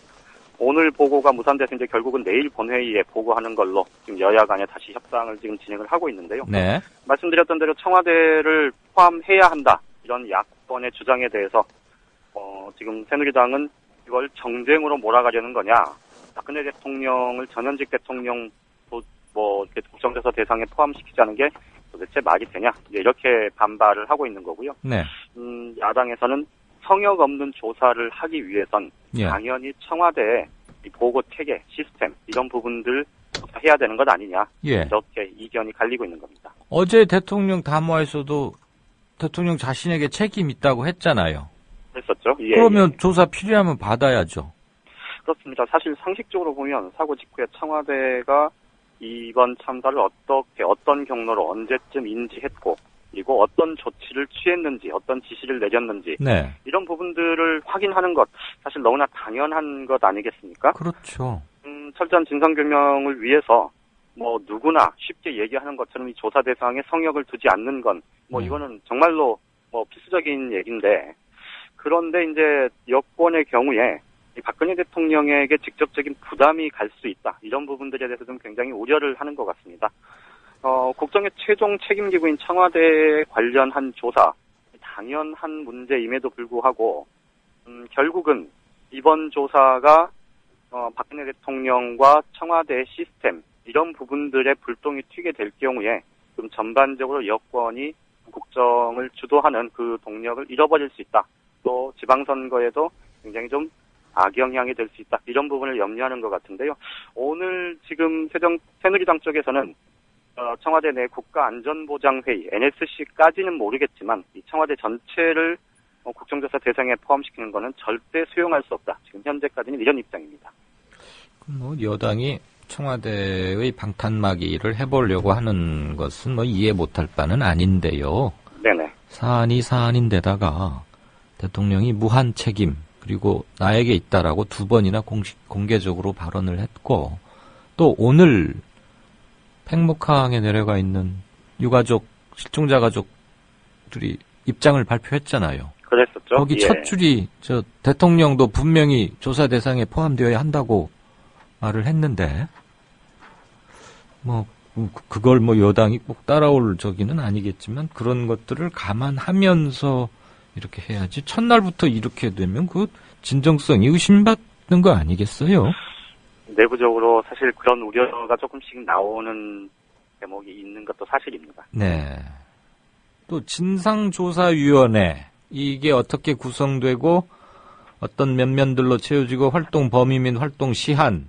오늘 보고가 무산돼서 이제 결국은 내일 본회의에 보고하는 걸로 지금 여야 간에 다시 협상을 지금 진행을 하고 있는데요. 네. 말씀드렸던 대로 청와대를 포함해야 한다. 이런 야권의 주장에 대해서 지금 새누리당은 이걸 정쟁으로 몰아가려는 거냐. 박근혜 대통령을 전현직 대통령 이렇게 국정조사 대상에 포함시키자는 게 도대체 말이 되냐. 이렇게 반발을 하고 있는 거고요. 네. 야당에서는 성역 없는 조사를 하기 위해선 예. 당연히 청와대의 이 보고 체계, 시스템 이런 부분들 해야 되는 것 아니냐. 예. 이렇게 이견이 갈리고 있는 겁니다. 어제 대통령 담화에서도 대통령 자신에게 책임 있다고 했잖아요. 그랬었죠. 예, 그러면 조사 필요하면 받아야죠. 그렇습니다. 사실 상식적으로 보면 사고 직후에 청와대가 이번 참사를 어떤 경로로 언제쯤 인지했고 가지고 어떤 조치를 취했는지, 어떤 지시를 내렸는지 네. 이런 부분들을 확인하는 것 사실 너무나 당연한 것 아니겠습니까? 그렇죠. 철저한 진상규명을 위해서 뭐 누구나 쉽게 얘기하는 것처럼 이 조사 대상에 성역을 두지 않는 건 뭐 이거는 정말로 뭐 필수적인 얘기인데, 그런데 이제 여권의 경우에 이 박근혜 대통령에게 직접적인 부담이 갈 수 있다, 이런 부분들에 대해서 좀 굉장히 우려를 하는 것 같습니다. 국정의 최종 책임기구인 청와대 관련한 조사, 당연한 문제임에도 불구하고 결국은 이번 조사가 박근혜 대통령과 청와대의 시스템 이런 부분들의 불똥이 튀게 될 경우에 좀 전반적으로 여권이 국정을 주도하는 그 동력을 잃어버릴 수 있다. 또 지방선거에도 굉장히 좀 악영향이 될 수 있다. 이런 부분을 염려하는 것 같은데요. 오늘 지금 새누리당 쪽에서는 청와대 내 국가안전보장회의 NSC까지는 모르겠지만 이 청와대 전체를 국정조사 대상에 포함시키는 것은 절대 수용할 수 없다. 지금 현재까지는 이런 입장입니다. 뭐 여당이 청와대의 방탄막이를 해보려고 하는 것은 뭐 이해 못할 바는 아닌데요. 네네. 사안이 사안인데다가 대통령이 무한 책임 그리고 나에게 있다라고 2번이나 공개적으로 발언을 했고, 또 오늘 팽목항에 내려가 있는 유가족, 실종자 가족들이 입장을 발표했잖아요. 그랬었죠. 거기 첫 줄이 대통령도 분명히 조사 대상에 포함되어야 한다고 말을 했는데, 그걸 여당이 꼭 따라올 적이는 아니겠지만 그런 것들을 감안하면서 이렇게 해야지, 첫날부터 이렇게 되면 그 진정성이 의심받는 거 아니겠어요? 내부적으로 사실 그런 우려가 조금씩 나오는 대목이 있는 것도 사실입니다. 네. 또 진상조사위원회, 이게 어떻게 구성되고 어떤 면면들로 채워지고 활동 범위 및 활동 시한,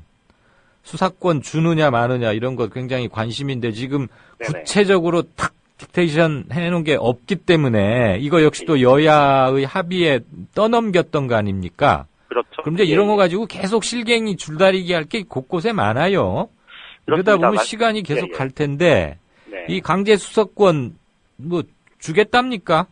수사권 주느냐 마느냐 이런 거 굉장히 관심인데 지금 네네. 구체적으로 탁 딕테이션 해놓은 게 없기 때문에 이거 역시 또 여야의 합의에 떠넘겼던 거 아닙니까? 그렇죠. 그럼 이제 이런 거 가지고 계속 실갱이 줄다리기 할 게 곳곳에 많아요. 그러다 보면 시간이 계속 갈 텐데 이 강제 수사권 주겠답니까?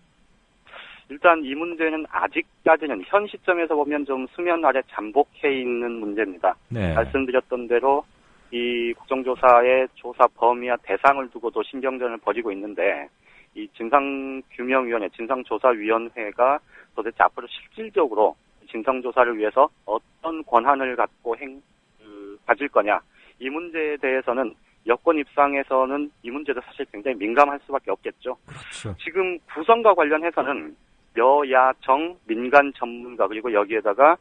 일단 이 문제는 아직까지는 현 시점에서 보면 좀 수면 아래 잠복해 있는 문제입니다. 네. 말씀드렸던 대로 이 국정조사의 조사 범위와 대상을 두고도 신경전을 벌이고 있는데, 이 진상규명위원회, 진상조사위원회가 도대체 앞으로 실질적으로 진상조사를 위해서 어떤 권한을 갖고 가질 거냐, 이 문제에 대해서는 여권 입장에서는 이 문제도 사실 굉장히 민감할 수밖에 없겠죠. 그렇죠. 지금 구성과 관련해서는 여야정 민간 전문가 그리고 여기에다가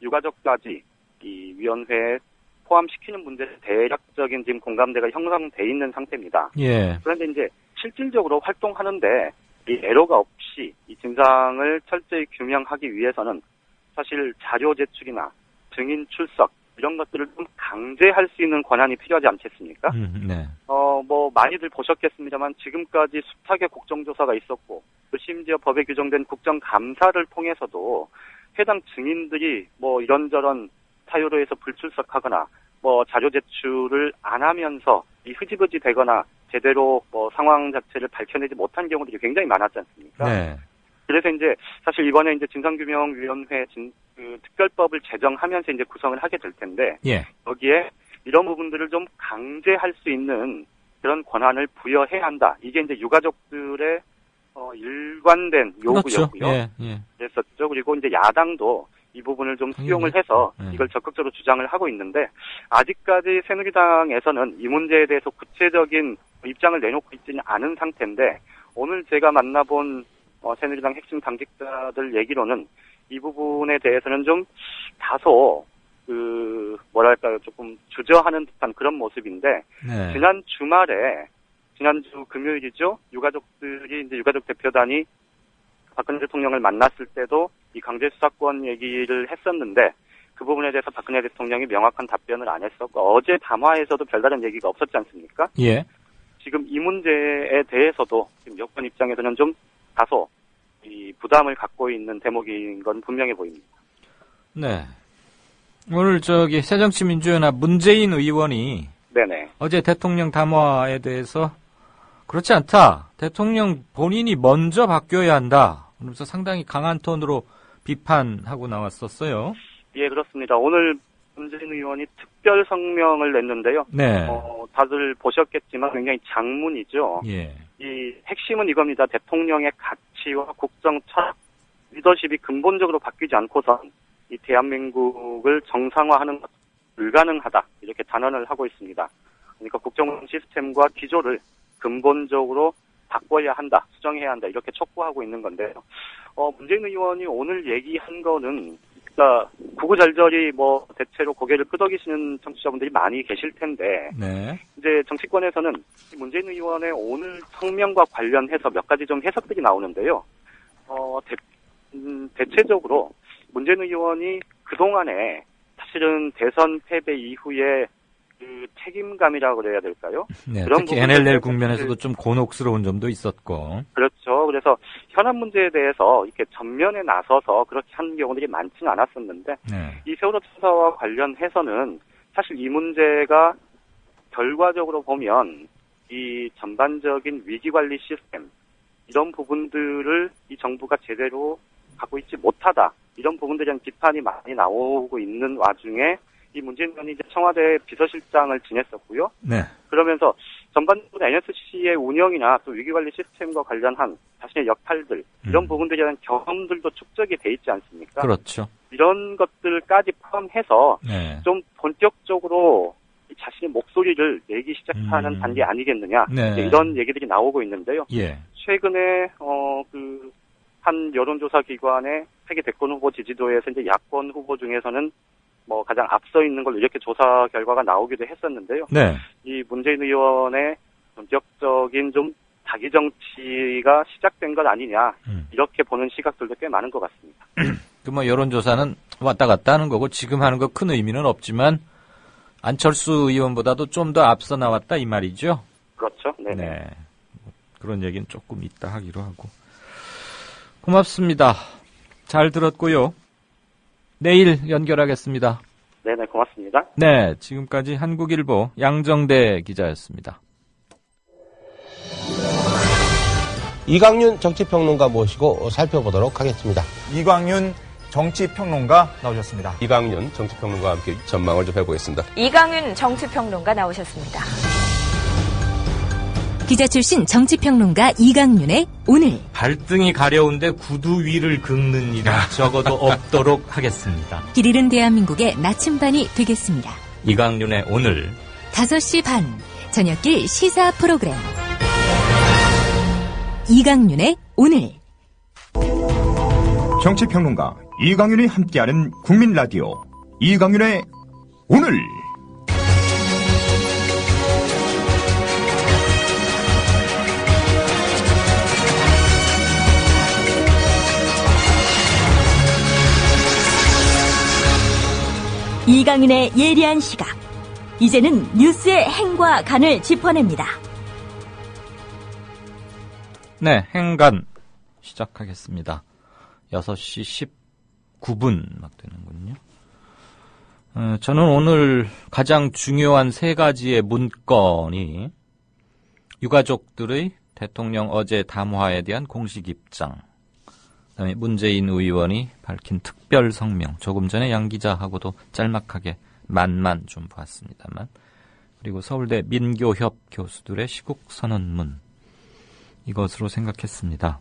유가족까지 이 위원회에 포함시키는 문제에 대략적인 지금 공감대가 형성돼 있는 상태입니다. 예. 그런데 이제 실질적으로 활동하는데 이 애로가 없이 이 진상을 철저히 규명하기 위해서는 사실 자료 제출이나 증인 출석 이런 것들을 좀 강제할 수 있는 권한이 필요하지 않겠습니까? 네. 많이들 보셨겠습니다만 지금까지 숱하게 국정조사가 있었고, 또 심지어 법에 규정된 국정감사를 통해서도 해당 증인들이 이런저런 사유로 해서 불출석하거나 자료 제출을 안 하면서 이 흐지부지 되거나 제대로 상황 자체를 밝혀내지 못한 경우들이 굉장히 많았지 않습니까? 네. 그래서 이제 사실 이번에 이제 진상규명위원회 특별법을 제정하면서 이제 구성을 하게 될 텐데, 예. 여기에 이런 부분들을 좀 강제할 수 있는 그런 권한을 부여해야 한다. 이게 이제 유가족들의 일관된 요구였고요. 그렇죠. 예. 그랬었죠. 그리고 이제 야당도 이 부분을 좀 수용을 해서 이걸 적극적으로 주장을 하고 있는데, 아직까지 새누리당에서는 이 문제에 대해서 구체적인 입장을 내놓고 있지는 않은 상태인데, 오늘 제가 만나본 새누리당 핵심 당직자들 얘기로는 이 부분에 대해서는 좀 다소 조금 주저하는 듯한 그런 모습인데, 네. 지난주 금요일이죠. 유가족 대표단이 박근혜 대통령을 만났을 때도 이 강제 수사권 얘기를 했었는데, 그 부분에 대해서 박근혜 대통령이 명확한 답변을 안 했었고, 어제 담화에서도 별다른 얘기가 없었지 않습니까? 예. 지금 이 문제에 대해서도 지금 여권 입장에서는 좀 다소 이 부담을 갖고 있는 대목인 건 분명해 보입니다. 네. 오늘 새정치민주연합 문재인 의원이 네네. 어제 대통령 담화에 대해서 그렇지 않다. 대통령 본인이 먼저 바뀌어야 한다. 그러면서 상당히 강한 톤으로 비판하고 나왔었어요. 예, 그렇습니다. 오늘 문재인 의원이 특별 성명을 냈는데요. 네. 다들 보셨겠지만 굉장히 장문이죠. 예. 이 핵심은 이겁니다. 대통령의 가치와 국정 철학, 리더십이 근본적으로 바뀌지 않고선 이 대한민국을 정상화하는 것 불가능하다. 이렇게 단언을 하고 있습니다. 그러니까 국정 시스템과 기조를 근본적으로 바꿔야 한다, 수정해야 한다, 이렇게 촉구하고 있는 건데요. 문재인 의원이 오늘 얘기한 거는, 그러니까 구구절절히 대체로 고개를 끄덕이시는 청취자분들이 많이 계실 텐데, 네. 이제 정치권에서는 문재인 의원의 오늘 성명과 관련해서 몇 가지 좀 해석들이 나오는데요. 대체적으로 문재인 의원이 그동안에 사실은 대선 패배 이후에 그 책임감이라고 그래야 될까요? 네, 그런 특히 NLL 국면에서도 좀 곤혹스러운 점도 있었고. 그렇죠. 그래서 현안 문제에 대해서 이렇게 전면에 나서서 그렇게 하는 경우들이 많지는 않았었는데, 네. 이 세월호 참사와 관련해서는 사실 이 문제가 결과적으로 보면 이 전반적인 위기관리 시스템, 이런 부분들을 이 정부가 제대로 하고 있지 못하다, 이런 부분들에 대한 비판이 많이 나오고 있는 와중에 이 문재인 의원이 이제 청와대 비서실장을 지냈었고요. 네. 그러면서 전반적으로 NSC의 운영이나 또 위기관리 시스템과 관련한 자신의 역할들, 이런 부분들에 대한 경험들도 축적이 돼 있지 않습니까? 그렇죠. 이런 것들까지 포함해서 네. 좀 본격적으로 자신의 목소리를 내기 시작하는 단계 아니겠느냐, 네. 이런 얘기들이 나오고 있는데요. 예. 최근에 한 여론조사 기관의 세계 대권 후보 지지도에서 이제 야권 후보 중에서는 가장 앞서 있는 걸로 이렇게 조사 결과가 나오기도 했었는데요. 네. 이 문재인 의원의 본격적인 좀 자기 정치가 시작된 것 아니냐, 이렇게 보는 시각들도 꽤 많은 것 같습니다. 그 여론조사는 왔다 갔다 하는 거고 지금 하는 거 큰 의미는 없지만 안철수 의원보다도 좀 더 앞서 나왔다 이 말이죠. 그렇죠. 네네. 네. 그런 얘기는 조금 이따 하기로 하고. 고맙습니다. 잘 들었고요. 내일 연결하겠습니다. 네네, 고맙습니다. 네, 지금까지 한국일보 양정대 기자였습니다. 이광윤 정치평론가 모시고 살펴보도록 하겠습니다. 이광윤 정치평론가 나오셨습니다. 이광윤 정치평론가와 함께 전망을 좀 해보겠습니다. 이광윤 정치평론가 나오셨습니다. 기자 출신 정치평론가 이광윤의 오늘. 발등이 가려운데 구두 위를 긁는 일이 적어도 없도록 하겠습니다. 길 잃은 대한민국의 나침반이 되겠습니다. 이광윤의 오늘 5시 반 저녁길 시사 프로그램 이광윤의 오늘. 정치평론가 이광윤이 함께하는 국민라디오 이광윤의 오늘. 이강윤의 예리한 시각. 이제는 뉴스의 행과 간을 짚어냅니다. 네, 행간 시작하겠습니다. 6시 19분 막 되는군요. 저는 오늘 가장 중요한 3가지의 문건이 유가족들의 대통령 어제 담화에 대한 공식 입장, 그다음에 문재인 의원이 밝힌 특별 성명, 조금 전에 양 기자하고도 짤막하게 만만 좀 봤습니다만, 그리고 서울대 민교협 교수들의 시국 선언문, 이것으로 생각했습니다.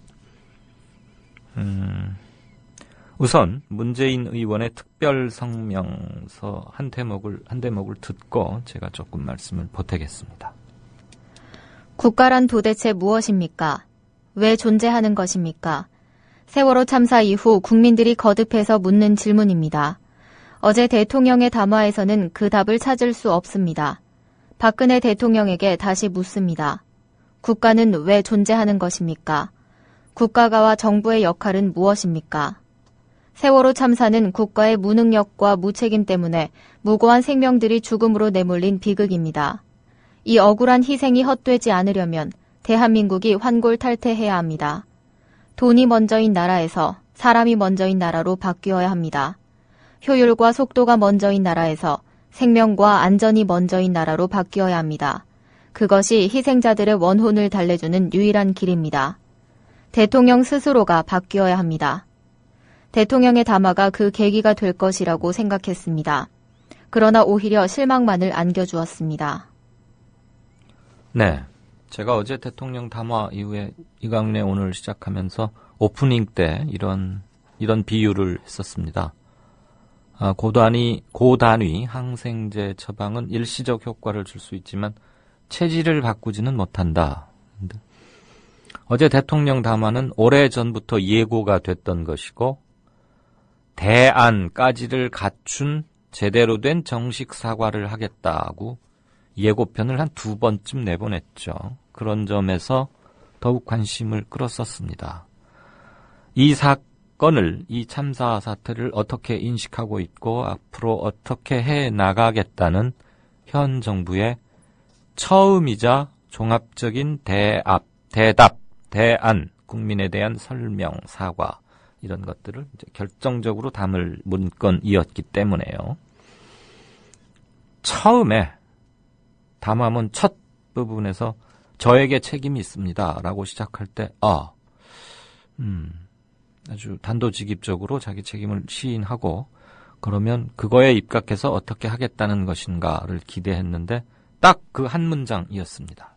우선 문재인 의원의 특별 성명서 한 대목을 듣고 제가 조금 말씀을 보태겠습니다. 국가란 도대체 무엇입니까? 왜 존재하는 것입니까? 세월호 참사 이후 국민들이 거듭해서 묻는 질문입니다. 어제 대통령의 담화에서는 그 답을 찾을 수 없습니다. 박근혜 대통령에게 다시 묻습니다. 국가는 왜 존재하는 것입니까? 국가가와 정부의 역할은 무엇입니까? 세월호 참사는 국가의 무능력과 무책임 때문에 무고한 생명들이 죽음으로 내몰린 비극입니다. 이 억울한 희생이 헛되지 않으려면 대한민국이 환골탈태해야 합니다. 돈이 먼저인 나라에서 사람이 먼저인 나라로 바뀌어야 합니다. 효율과 속도가 먼저인 나라에서 생명과 안전이 먼저인 나라로 바뀌어야 합니다. 그것이 희생자들의 원혼을 달래주는 유일한 길입니다. 대통령 스스로가 바뀌어야 합니다. 대통령의 담화가 그 계기가 될 것이라고 생각했습니다. 그러나 오히려 실망만을 안겨주었습니다. 네. 제가 어제 대통령 담화 이후에 이강윤의 오늘 시작하면서 오프닝 때 이런 비유를 했었습니다. 고단위 항생제 처방은 일시적 효과를 줄 수 있지만 체질을 바꾸지는 못한다. 어제 대통령 담화는 오래전부터 예고가 됐던 것이고 대안까지를 갖춘 제대로 된 정식 사과를 하겠다고 예고편을 한 2번쯤 내보냈죠. 그런 점에서 더욱 관심을 끌었었습니다. 이 사건을, 이 참사 사태를 어떻게 인식하고 있고 앞으로 어떻게 해 나가겠다는 현 정부의 처음이자 종합적인 대답, 대안, 국민에 대한 설명, 사과 이런 것들을 이제 결정적으로 담을 문건이었기 때문에요. 처음에 담화문 첫 부분에서 저에게 책임이 있습니다 라고 시작할 때 아주 단도직입적으로 자기 책임을 시인하고 그러면 그거에 입각해서 어떻게 하겠다는 것인가를 기대했는데 딱 그 한 문장이었습니다.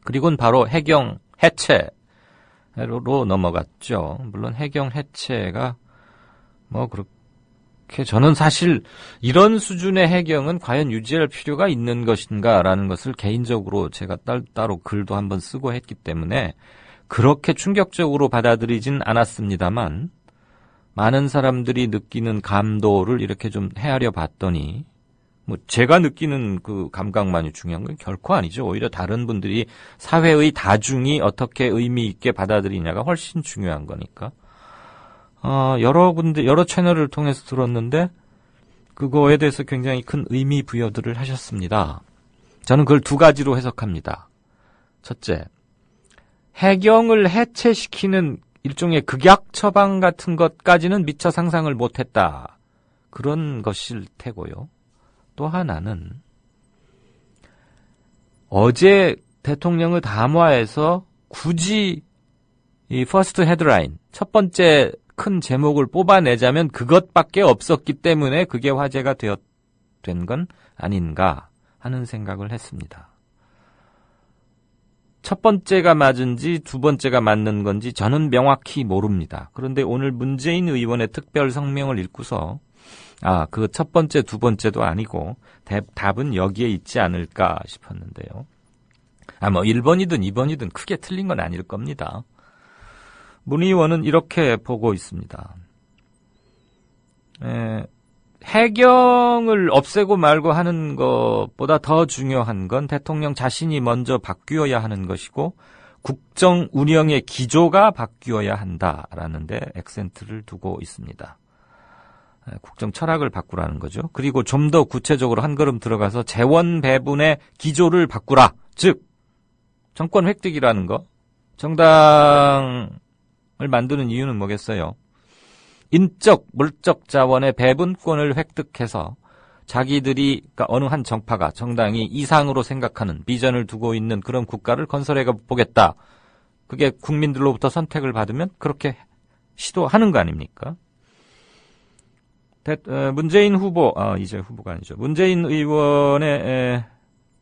그리고는 바로 해경 해체로 넘어갔죠. 물론 해경 해체가 그렇게 저는 사실 이런 수준의 해경은 과연 유지할 필요가 있는 것인가라는 것을 개인적으로 제가 따로 글도 한번 쓰고 했기 때문에 그렇게 충격적으로 받아들이진 않았습니다만 많은 사람들이 느끼는 감도를 이렇게 좀 헤아려 봤더니 제가 느끼는 그 감각만이 중요한 건 결코 아니죠. 오히려 다른 분들이 사회의 다중이 어떻게 의미 있게 받아들이냐가 훨씬 중요한 거니까. 여러 채널을 통해서 들었는데 그거에 대해서 굉장히 큰 의미 부여들을 하셨습니다. 저는 그걸 2가지로 해석합니다. 첫째, 해경을 해체시키는 일종의 극약 처방 같은 것까지는 미처 상상을 못했다. 그런 것일 테고요. 또 하나는 어제 대통령의 담화에서 굳이 이 퍼스트 헤드라인, 첫 번째 큰 제목을 뽑아내자면 그것밖에 없었기 때문에 그게 화제가 된 건 아닌가 하는 생각을 했습니다. 첫 번째가 맞은지 2번째가 맞는 건지 저는 명확히 모릅니다. 그런데 오늘 문재인 의원의 특별 성명을 읽고서 그 첫 번째, 2번째도 아니고 답은 여기에 있지 않을까 싶었는데요. 1번이든 2번이든 크게 틀린 건 아닐 겁니다. 문 의원은 이렇게 보고 있습니다. 해경을 없애고 말고 하는 것보다 더 중요한 건 대통령 자신이 먼저 바뀌어야 하는 것이고 국정 운영의 기조가 바뀌어야 한다라는 데 액센트를 두고 있습니다. 국정 철학을 바꾸라는 거죠. 그리고 좀 더 구체적으로 한 걸음 들어가서 재원 배분의 기조를 바꾸라. 즉 정권 획득이라는 거. 정당을 만드는 이유는 뭐겠어요? 인적, 물적 자원의 배분권을 획득해서 자기들이 그러니까 어느 한 정파가 정당이 이상으로 생각하는 비전을 두고 있는 그런 국가를 건설해 보겠다. 그게 국민들로부터 선택을 받으면 그렇게 시도하는 거 아닙니까? 문재인 후보, 이제 후보가 아니죠. 문재인 의원의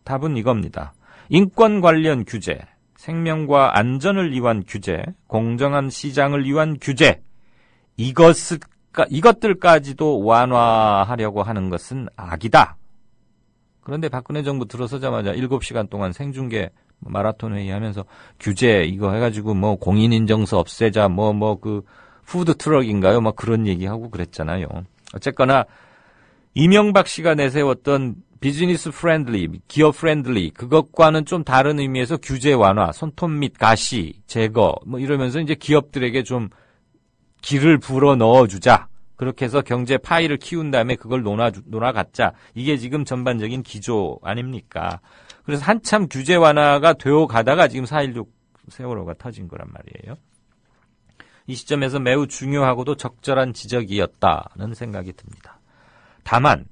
답은 이겁니다. 인권 관련 규제, 생명과 안전을 위한 규제, 공정한 시장을 위한 규제, 이것들까지도 완화하려고 하는 것은 악이다. 그런데 박근혜 정부 들어서자마자 7시간 동안 생중계 마라톤 회의하면서 규제 이거 해가지고 공인인증서 없애자 그 푸드 트럭인가요? 그런 얘기하고 그랬잖아요. 어쨌거나 이명박 씨가 내세웠던 비즈니스 프렌들리, 기업 프렌들리 그것과는 좀 다른 의미에서 규제 완화, 손톱 및 가시 제거 이러면서 이제 기업들에게 좀 기를 불어 넣어주자. 그렇게 해서 경제 파이를 키운 다음에 그걸 놀아갔자. 이게 지금 전반적인 기조 아닙니까? 그래서 한참 규제 완화가 되어 가다가 지금 4.16 세월호가 터진 거란 말이에요. 이 시점에서 매우 중요하고도 적절한 지적이었다는 생각이 듭니다. 다만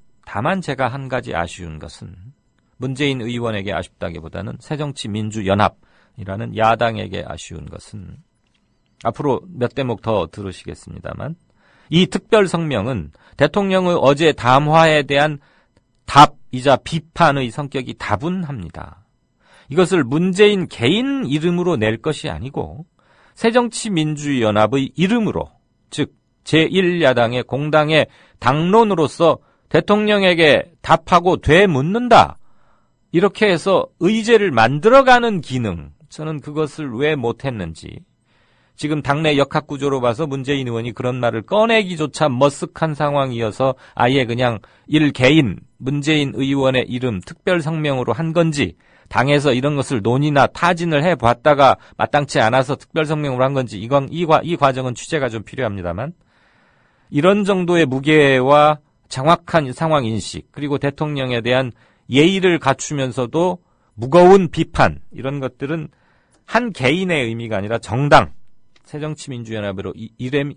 제가 한 가지 아쉬운 것은 문재인 의원에게 아쉽다기보다는 새정치민주연합이라는 야당에게 아쉬운 것은 앞으로 몇 대목 더 들으시겠습니다만 이 특별성명은 대통령의 어제 담화에 대한 답이자 비판의 성격이 다분합니다. 이것을 문재인 개인 이름으로 낼 것이 아니고 새정치민주연합의 이름으로, 즉 제1야당의 공당의 당론으로서 대통령에게 답하고 되묻는다. 이렇게 해서 의제를 만들어가는 기능, 저는 그것을 왜 못했는지, 지금 당내 역학구조로 봐서 문재인 의원이 그런 말을 꺼내기조차 머쓱한 상황이어서 아예 그냥 일개인 문재인 의원의 이름 특별성명으로 한 건지, 당에서 이런 것을 논의나 타진을 해봤다가 마땅치 않아서 특별성명으로 한 건지, 이 과정은 취재가 좀 필요합니다만, 이런 정도의 무게와 정확한 상황인식, 그리고 대통령에 대한 예의를 갖추면서도 무거운 비판, 이런 것들은 한 개인의 의미가 아니라 정당, 새정치민주연합으로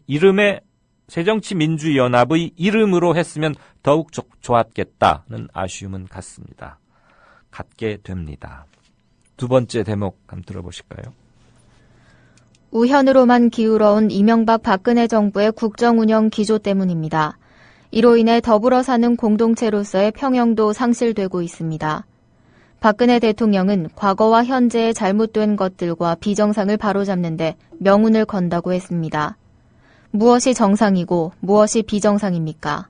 이름에 새정치민주연합의 이름으로 했으면 더욱 좋았겠다는 아쉬움은 갖게 됩니다. 두 번째 대목 한번 들어보실까요? 우현으로만 기울어온 이명박 박근혜 정부의 국정운영 기조 때문입니다. 이로 인해 더불어 사는 공동체로서의 평형도 상실되고 있습니다. 박근혜 대통령은 과거와 현재의 잘못된 것들과 비정상을 바로잡는데 명운을 건다고 했습니다. 무엇이 정상이고 무엇이 비정상입니까?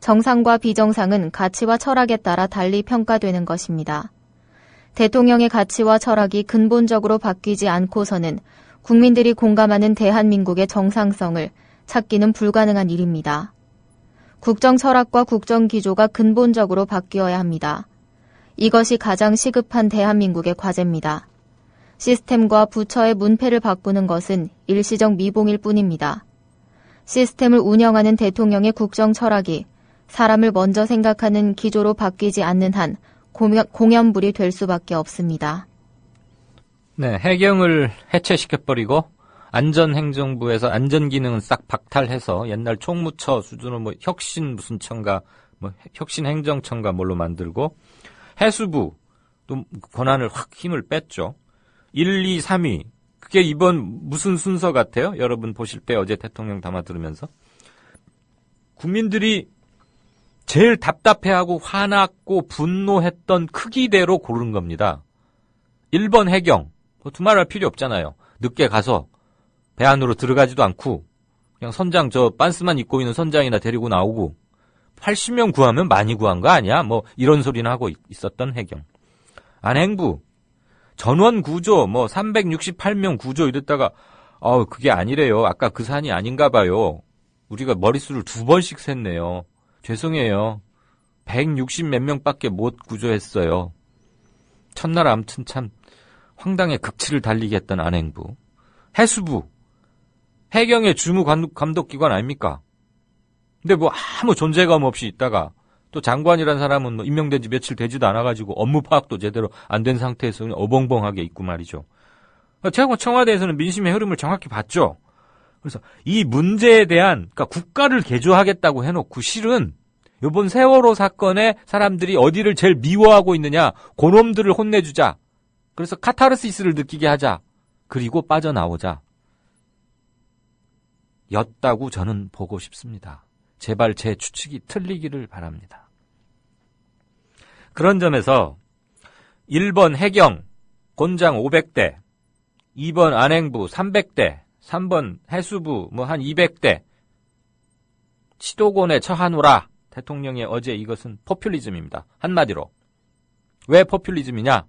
정상과 비정상은 가치와 철학에 따라 달리 평가되는 것입니다. 대통령의 가치와 철학이 근본적으로 바뀌지 않고서는 국민들이 공감하는 대한민국의 정상성을 찾기는 불가능한 일입니다. 국정 철학과 국정 기조가 근본적으로 바뀌어야 합니다. 이것이 가장 시급한 대한민국의 과제입니다. 시스템과 부처의 문패를 바꾸는 것은 일시적 미봉일 뿐입니다. 시스템을 운영하는 대통령의 국정 철학이 사람을 먼저 생각하는 기조로 바뀌지 않는 한 공연불이 될 수밖에 없습니다. 네, 해경을 해체시켜버리고 안전행정부에서 안전기능은 싹 박탈해서 옛날 총무처 수준으로 혁신 무슨 처인가, 혁신행정처인가 뭘로 만들고 해수부 또 권한을 확 힘을 뺐죠. 1, 2, 3위. 그게 이번 무슨 순서 같아요? 여러분 보실 때 어제 대통령 담화 들으면서. 국민들이 제일 답답해하고 화났고 분노했던 크기대로 고른 겁니다. 1번 해경. 두말할 필요 없잖아요. 늦게 가서 배 안으로 들어가지도 않고 그냥 선장 빤스만 입고 있는 선장이나 데리고 나오고 80명 구하면 많이 구한 거 아니야? 이런 소리는 하고 있었던 해경. 안행부, 전원 구조, 368명 구조 이랬다가, 그게 아니래요. 아까 그 산이 아닌가 봐요. 우리가 머릿수를 2번씩 셌네요. 죄송해요. 160 몇 명밖에 못 구조했어요. 첫날 아무튼 참 황당의 극치를 달리게 했던 안행부. 해수부, 해경의 주무 감독기관 아닙니까? 근데 아무 존재감 없이 있다가 또 장관이란 사람은 임명된 지 며칠 되지도 않아가지고 업무 파악도 제대로 안 된 상태에서 그냥 어벙벙하게 있고 말이죠. 제가 청와대에서는 민심의 흐름을 정확히 봤죠. 그래서 이 문제에 대한, 그러니까 국가를 개조하겠다고 해놓고 실은 이번 세월호 사건에 사람들이 어디를 제일 미워하고 있느냐, 그놈들을 혼내주자. 그래서 카타르시스를 느끼게 하자. 그리고 빠져나오자. 였다고 저는 보고 싶습니다. 제발 제 추측이 틀리기를 바랍니다. 그런 점에서 1번 해경 곤장 500대, 2번 안행부 300대, 3번 해수부 한 200대 치도곤에 처하노라. 대통령의 어제 이것은 포퓰리즘입니다. 한마디로. 왜 포퓰리즘이냐?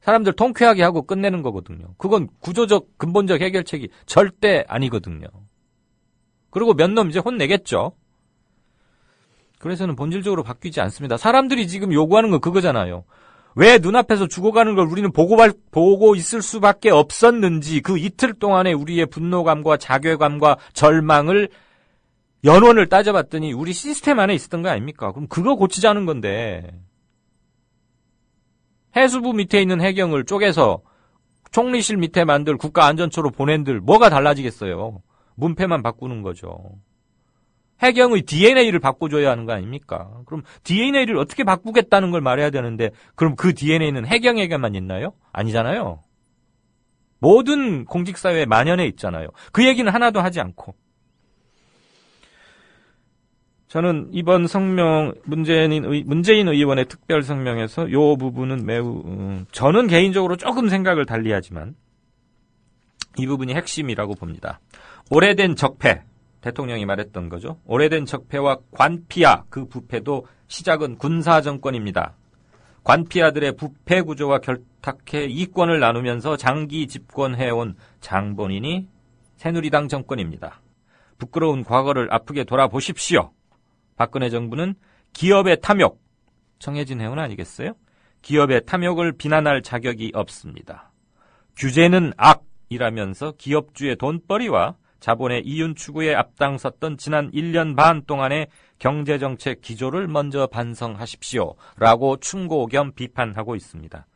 사람들 통쾌하게 하고 끝내는 거거든요. 그건 구조적 근본적 해결책이 절대 아니거든요. 그리고 몇 놈 이제 혼내겠죠. 그래서는 본질적으로 바뀌지 않습니다. 사람들이 지금 요구하는 건 그거잖아요. 왜 눈앞에서 죽어가는 걸 우리는 보고 있을 수밖에 없었는지, 그 이틀 동안의 우리의 분노감과 자괴감과 절망을 연원을 따져봤더니 우리 시스템 안에 있었던 거 아닙니까? 그럼 그거 고치자는 건데, 해수부 밑에 있는 해경을 쪼개서 총리실 밑에 만들 국가안전처로 보낸들 뭐가 달라지겠어요? 문패만 바꾸는 거죠. 해경의 DNA를 바꿔줘야 하는 거 아닙니까? 그럼 DNA를 어떻게 바꾸겠다는 걸 말해야 되는데 그럼 그 DNA는 해경에게만 있나요? 아니잖아요. 모든 공직사회에 만연해 있잖아요. 그 얘기는 하나도 하지 않고. 저는 이번 성명 문재인 의원의 특별 성명에서 이 부분은 매우 저는 개인적으로 조금 생각을 달리하지만 이 부분이 핵심이라고 봅니다. 오래된 적폐, 대통령이 말했던 거죠. 오래된 적폐와 관피아, 그 부패도 시작은 군사정권입니다. 관피아들의 부패 구조와 결탁해 이권을 나누면서 장기 집권해온 장본인이 새누리당 정권입니다. 부끄러운 과거를 아프게 돌아보십시오. 박근혜 정부는 기업의 탐욕, 정해진 해운 아니겠어요? 기업의 탐욕을 비난할 자격이 없습니다. 규제는 악이라면서 기업주의 돈벌이와 자본의 이윤 추구에 앞장섰던 지난 1년 반 동안의 경제정책 기조를 먼저 반성하십시오. 라고 충고 겸 비판하고 있습니다.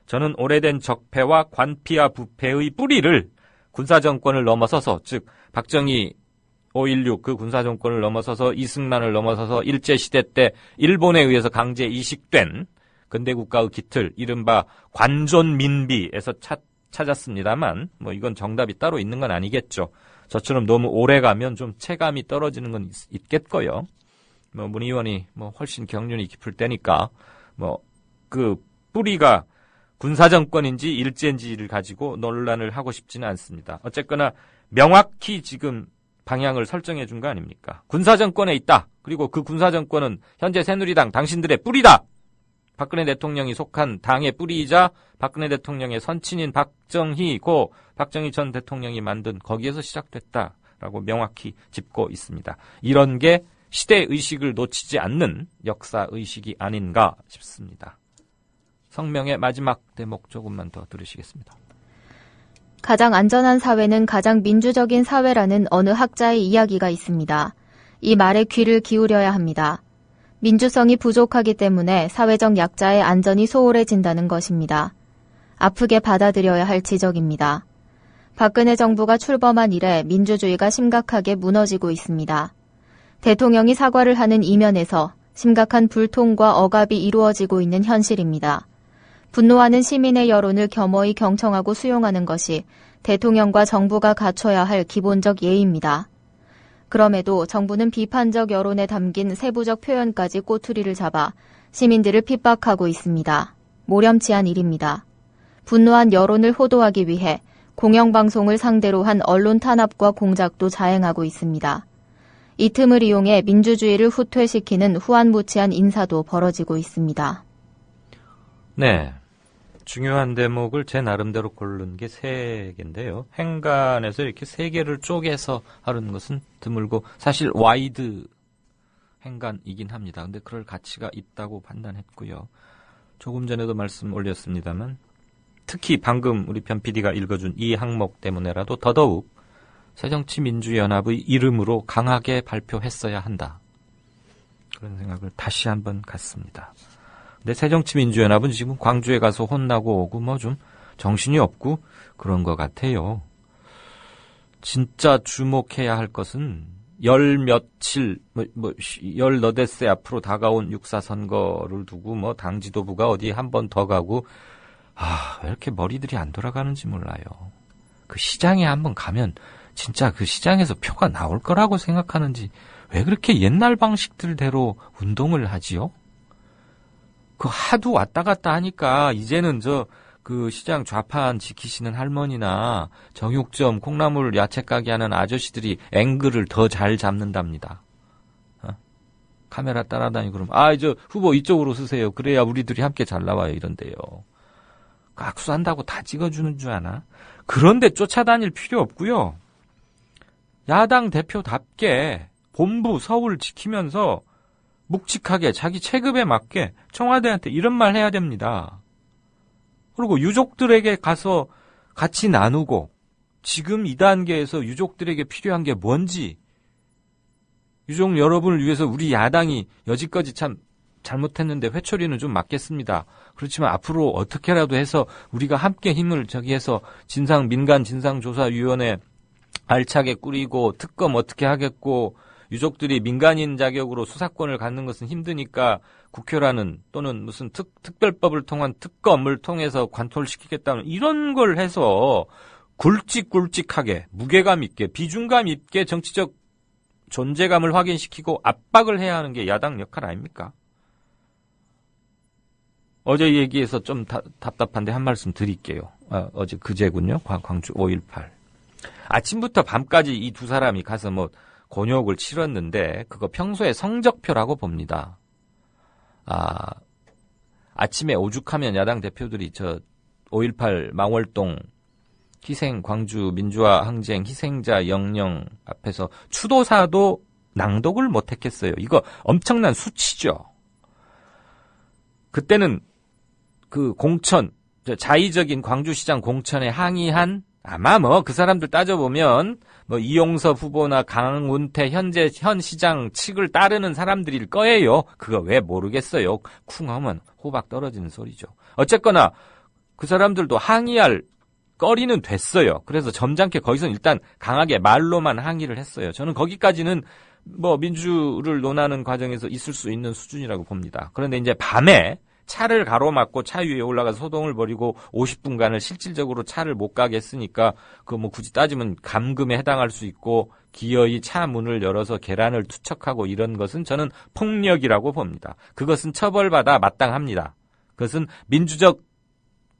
저는 오래된 적폐와 관피아 부패의 뿌리를 군사정권을 넘어서서, 즉 박정희 5.16 그 군사정권을 넘어서서 이승만을 넘어서서 일제시대 때 일본에 의해서 강제 이식된 근대국가의 깃틀, 이른바 관존민비에서 찾았습니다만 뭐 이건 정답이 따로 있는 건 아니겠죠. 저처럼 너무 오래 가면 좀 체감이 떨어지는 건 있겠고요. 뭐 문 의원이 뭐 훨씬 경륜이 깊을 때니까 뭐 그 뿌리가 군사정권인지 일제인지를 가지고 논란을 하고 싶지는 않습니다. 어쨌거나 명확히 지금 방향을 설정해 준 거 아닙니까? 군사정권에 있다. 그리고 그 군사정권은 현재 새누리당 당신들의 뿌리다. 박근혜 대통령이 속한 당의 뿌리이자 박근혜 대통령의 선친인 박정희 전 대통령이 만든 거기에서 시작됐다라고 명확히 짚고 있습니다. 이런 게 시대의식을 놓치지 않는 역사의식이 아닌가 싶습니다. 성명의 마지막 대목 조금만 더 들으시겠습니다. 가장 안전한 사회는 가장 민주적인 사회라는 어느 학자의 이야기가 있습니다. 이 말에 귀를 기울여야 합니다. 민주성이 부족하기 때문에 사회적 약자의 안전이 소홀해진다는 것입니다. 아프게 받아들여야 할 지적입니다. 박근혜 정부가 출범한 이래 민주주의가 심각하게 무너지고 있습니다. 대통령이 사과를 하는 이면에서 심각한 불통과 억압이 이루어지고 있는 현실입니다. 분노하는 시민의 여론을 겸허히 경청하고 수용하는 것이 대통령과 정부가 갖춰야 할 기본적 예의입니다. 그럼에도 정부는 비판적 여론에 담긴 세부적 표현까지 꼬투리를 잡아 시민들을 핍박하고 있습니다. 모렴치한 일입니다. 분노한 여론을 호도하기 위해 공영방송을 상대로 한 언론 탄압과 공작도 자행하고 있습니다. 이 틈을 이용해 민주주의를 후퇴시키는 후안무치한 인사도 벌어지고 있습니다. 네. 중요한 대목을 제 나름대로 고른 게 3개인데요. 행간에서 이렇게 3개를 쪼개서 하는 것은 드물고 사실 와이드 행간이긴 합니다. 근데 그럴 가치가 있다고 판단했고요. 조금 전에도 말씀 올렸습니다만 특히 방금 우리 편 PD가 읽어준 이 항목 때문에라도 더더욱 새정치민주연합의 이름으로 강하게 발표했어야 한다. 그런 생각을 다시 한번 갖습니다. 근데 새정치민주연합은 지금 광주에 가서 혼나고 오고 뭐 좀 정신이 없고 그런 것 같아요. 진짜 주목해야 할 것은 열너댓새 앞으로 다가온 육사선거를 두고 뭐 당 지도부가 어디 한 번 더 가고 왜 이렇게 머리들이 안 돌아가는지 몰라요. 그 시장에 한번 가면 진짜 그 시장에서 표가 나올 거라고 생각하는지 왜 그렇게 옛날 방식들대로 운동을 하지요? 그 하도 왔다 갔다 하니까 이제는 그 시장 좌판 지키시는 할머니나 정육점 콩나물 야채 가게 하는 아저씨들이 앵글을 더 잘 잡는답니다. 카메라 따라다니고 그러면 저 후보 이쪽으로 쓰세요. 그래야 우리들이 함께 잘 나와요. 이런데요. 악수한다고 다 찍어주는 줄 아나? 그런데 쫓아다닐 필요 없고요. 야당 대표답게 본부 서울 지키면서 묵직하게 자기 체급에 맞게 청와대한테 이런 말 해야 됩니다. 그리고 유족들에게 가서 같이 나누고 지금 이 단계에서 유족들에게 필요한 게 뭔지 유족 여러분을 위해서 우리 야당이 여지까지 참 잘못했는데 회초리는 좀 맞겠습니다. 그렇지만 앞으로 어떻게라도 해서 우리가 함께 힘을 해서 민간 진상조사위원회 알차게 꾸리고 특검 어떻게 하겠고 유족들이 민간인 자격으로 수사권을 갖는 것은 힘드니까 국회라는 또는 무슨 특별법을 통한 특검을 통해서 관통시키겠다는 이런 걸 해서 굵직굵직하게 무게감 있게 비중감 있게 정치적 존재감을 확인시키고 압박을 해야 하는 게 야당 역할 아닙니까? 어제 얘기해서 좀 답답한데 한 말씀 드릴게요. 어제 그제군요. 광주 5.18. 아침부터 밤까지 이 두 사람이 가서 뭐 곤욕을 치렀는데 그거 평소에 성적표라고 봅니다. 아침에 오죽하면 야당 대표들이 저 5.18 망월동 희생 광주 민주화 항쟁 희생자 영령 앞에서 추도사도 낭독을 못했겠어요. 이거 엄청난 수치죠. 그때는 그 공천, 자의적인 광주시장 공천에 항의한 아마 뭐 그 사람들 따져보면 뭐 이용섭 후보나 강운태 현 시장 측을 따르는 사람들일 거예요. 그거 왜 모르겠어요. 쿵하면 호박 떨어지는 소리죠. 어쨌거나 그 사람들도 항의할 거리는 됐어요. 그래서 점잖게 거기서 일단 강하게 말로만 항의를 했어요. 저는 거기까지는 뭐 민주를 논하는 과정에서 있을 수 있는 수준이라고 봅니다. 그런데 이제 밤에 차를 가로막고 차 위에 올라가서 소동을 벌이고 50분간을 실질적으로 차를 못 가게 했으니까 그 뭐 굳이 따지면 감금에 해당할 수 있고 기어이 차 문을 열어서 계란을 투척하고 이런 것은 저는 폭력이라고 봅니다. 그것은 처벌받아 마땅합니다. 그것은 민주적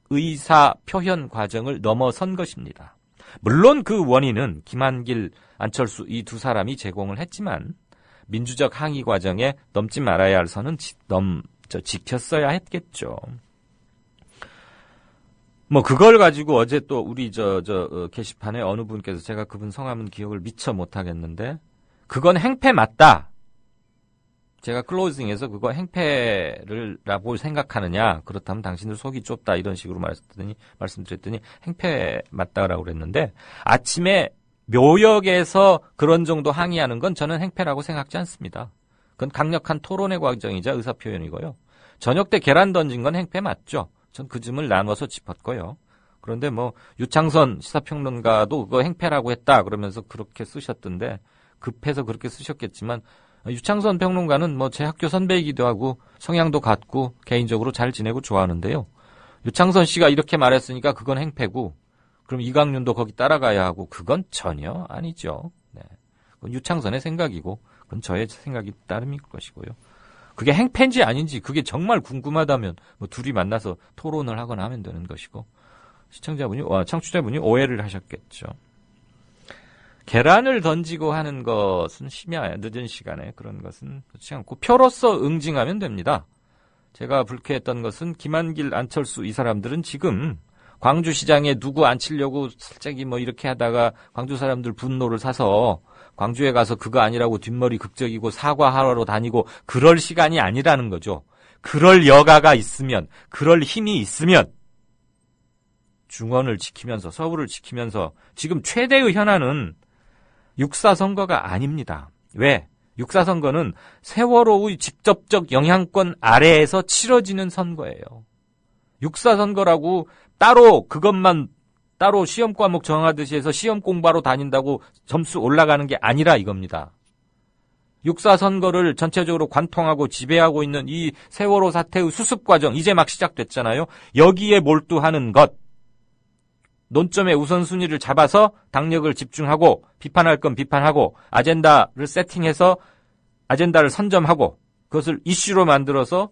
의사 표현 과정을 넘어선 것입니다. 물론 그 원인은 김한길, 안철수 이 두 사람이 제공을 했지만 민주적 항의 과정에 넘지 말아야 할 선은 지켰어야 했겠죠. 뭐 그걸 가지고 어제 또 우리 게시판에 어느 분께서 제가 그분 성함은 기억을 미처 못하겠는데 그건 행패 맞다. 제가 클로징에서 그거 행패라고 생각하느냐 그렇다면 당신들 속이 좁다 이런 식으로 말씀드렸더니 행패 맞다라고 그랬는데 아침에 묘역에서 그런 정도 항의하는 건 저는 행패라고 생각지 않습니다. 그건 강력한 토론의 과정이자 의사표현이고요. 저녁 때 계란 던진 건 행패 맞죠. 전 그 점을 나눠서 짚었고요. 그런데 뭐 유창선 시사평론가도 그거 행패라고 했다 그러면서 그렇게 쓰셨던데 급해서 그렇게 쓰셨겠지만 유창선 평론가는 뭐 제 학교 선배이기도 하고 성향도 같고 개인적으로 잘 지내고 좋아하는데요. 유창선 씨가 이렇게 말했으니까 그건 행패고 그럼 이강윤도 거기 따라가야 하고 그건 전혀 아니죠. 네. 그건 유창선의 생각이고 그건 저의 생각이 따름일 것이고요. 그게 행패인지 아닌지 그게 정말 궁금하다면 뭐 둘이 만나서 토론을 하거나 하면 되는 것이고 청취자분이 오해를 하셨겠죠. 계란을 던지고 하는 것은 심야에 늦은 시간에 그런 것은 그렇지 않고 표로서 응징하면 됩니다. 제가 불쾌했던 것은 김한길, 안철수 이 사람들은 지금 광주시장에 누구 앉히려고 살짝이 뭐 이렇게 하다가 광주 사람들 분노를 사서 광주에 가서 그거 아니라고 뒷머리 극적이고 사과하러 다니고 그럴 시간이 아니라는 거죠. 그럴 여가가 있으면, 그럴 힘이 있으면 중원을 지키면서 서울을 지키면서 지금 최대의 현안은 육사선거가 아닙니다. 왜? 육사선거는 세월호의 직접적 영향권 아래에서 치러지는 선거예요. 육사선거라고 따로 그것만 따로 시험 과목 정하듯이 해서 시험 공부하러 다닌다고 점수 올라가는 게 아니라 이겁니다. 육사선거를 전체적으로 관통하고 지배하고 있는 이 세월호 사태의 수습 과정 이제 막 시작됐잖아요. 여기에 몰두하는 것. 논점의 우선순위를 잡아서 당력을 집중하고 비판할 건 비판하고 아젠다를 세팅해서 아젠다를 선점하고 그것을 이슈로 만들어서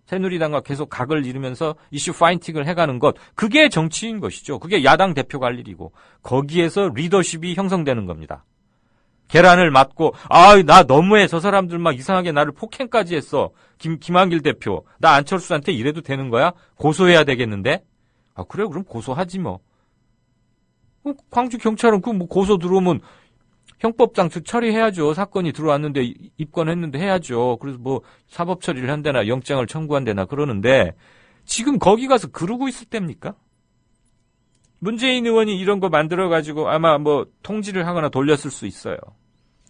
새누리당과 계속 각을 이루면서 이슈 파이팅을 해가는 것. 그게 정치인 것이죠. 그게 야당 대표가 할 일이고 거기에서 리더십이 형성되는 겁니다. 계란을 맞고 나 너무해. 저 사람들 막 이상하게 나를 폭행까지 했어. 김한길 대표. 나 안철수한테 이래도 되는 거야? 고소해야 되겠는데? 그래 그럼 고소하지 뭐. 광주 경찰은 그 뭐 고소 들어오면 형법상 처리해야죠. 사건이 들어왔는데 입건했는데 해야죠. 그래서 뭐 사법 처리를 한대나 영장을 청구한대나 그러는데 지금 거기 가서 그러고 있을 때입니까? 문재인 의원이 이런 거 만들어가지고 아마 뭐 통지를 하거나 돌렸을 수 있어요.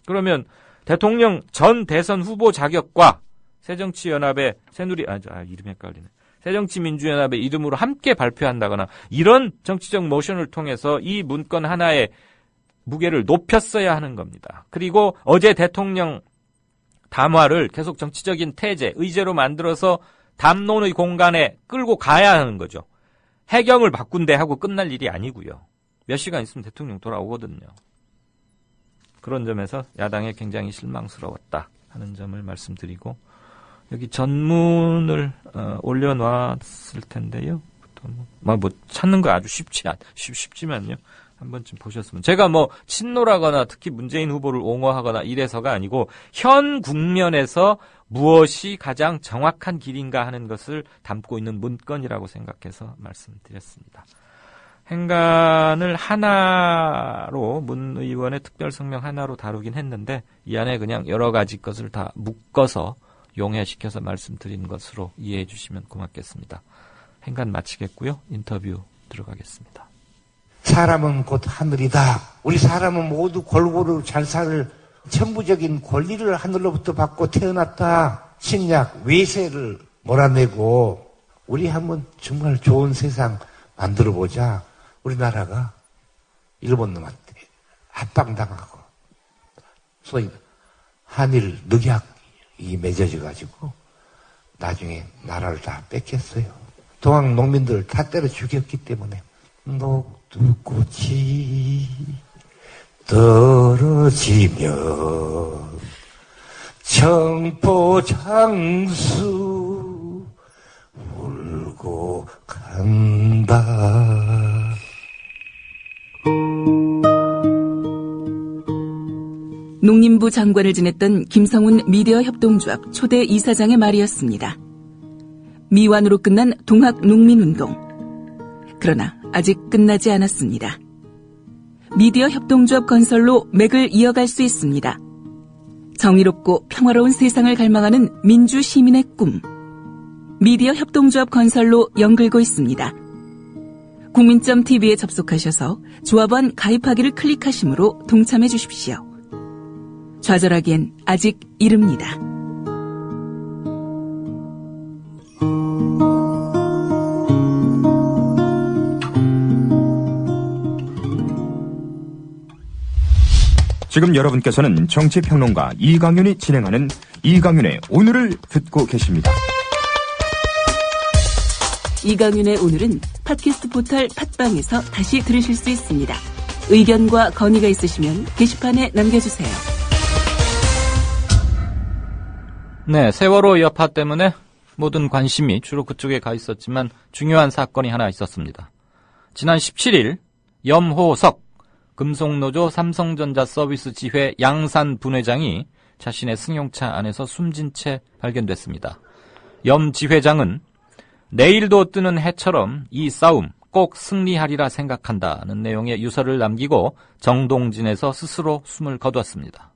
그러면 대통령 전 대선 후보 자격과 새정치연합의 이름 헷갈리네. 새정치민주연합의 이름으로 함께 발표한다거나 이런 정치적 모션을 통해서 이 문건 하나에 무게를 높였어야 하는 겁니다. 그리고 어제 대통령 담화를 계속 정치적인 태제, 의제로 만들어서 담론의 공간에 끌고 가야 하는 거죠. 해경을 바꾼대 하고 끝날 일이 아니고요. 몇 시간 있으면 대통령 돌아오거든요. 그런 점에서 야당에 굉장히 실망스러웠다 하는 점을 말씀드리고, 여기 전문을 올려놨을 텐데요. 뭐 찾는 거 아주 쉽지만요. 한 번쯤 보셨으면. 제가 뭐 친노라거나 특히 문재인 후보를 옹호하거나 이래서가 아니고 현 국면에서 무엇이 가장 정확한 길인가 하는 것을 담고 있는 문건이라고 생각해서 말씀드렸습니다. 행간을 하나로, 문 의원의 특별 성명 하나로 다루긴 했는데 이 안에 그냥 여러 가지 것을 다 묶어서 용해시켜서 말씀드린 것으로 이해해 주시면 고맙겠습니다. 행간 마치겠고요. 인터뷰 들어가겠습니다. 사람은 곧 하늘이다. 우리 사람은 모두 골고루 잘 살 천부적인 권리를 하늘로부터 받고 태어났다. 신약 외세를 몰아내고 우리 한번 정말 좋은 세상 만들어보자. 우리나라가 일본 놈한테 합방당하고 소위 한일 늑약이 맺어져가지고 나중에 나라를 다 뺏겼어요. 동학 농민들 다 때려 죽였기 때문에 녹두꽃이 떨어지며 청포장수 울고 간다. 농림부 장관을 지냈던 김성훈 미디어 협동조합 초대 이사장의 말이었습니다. 미완으로 끝난 동학농민운동. 그러나 아직 끝나지 않았습니다. 미디어 협동조합 건설로 맥을 이어갈 수 있습니다. 정의롭고 평화로운 세상을 갈망하는 민주시민의 꿈. 미디어 협동조합 건설로 연글고 있습니다. 국민.tv에 접속하셔서 조합원 가입하기를 클릭하심으로 동참해 주십시오. 좌절하기엔 아직 이릅니다. 지금 여러분께서는 정치평론가 이강윤이 진행하는 이강윤의 오늘을 듣고 계십니다. 이강윤의 오늘은 팟캐스트 포털 팟빵에서 다시 들으실 수 있습니다. 의견과 건의가 있으시면 게시판에 남겨주세요. 네, 세월호 여파 때문에 모든 관심이 주로 그쪽에 가 있었지만 중요한 사건이 하나 있었습니다. 지난 17일 염호석 금속노조 삼성전자 서비스 지회 양산 분회장이 자신의 승용차 안에서 숨진 채 발견됐습니다. 염 지회장은 내일도 뜨는 해처럼 이 싸움 꼭 승리하리라 생각한다는 내용의 유서를 남기고 정동진에서 스스로 숨을 거두었습니다.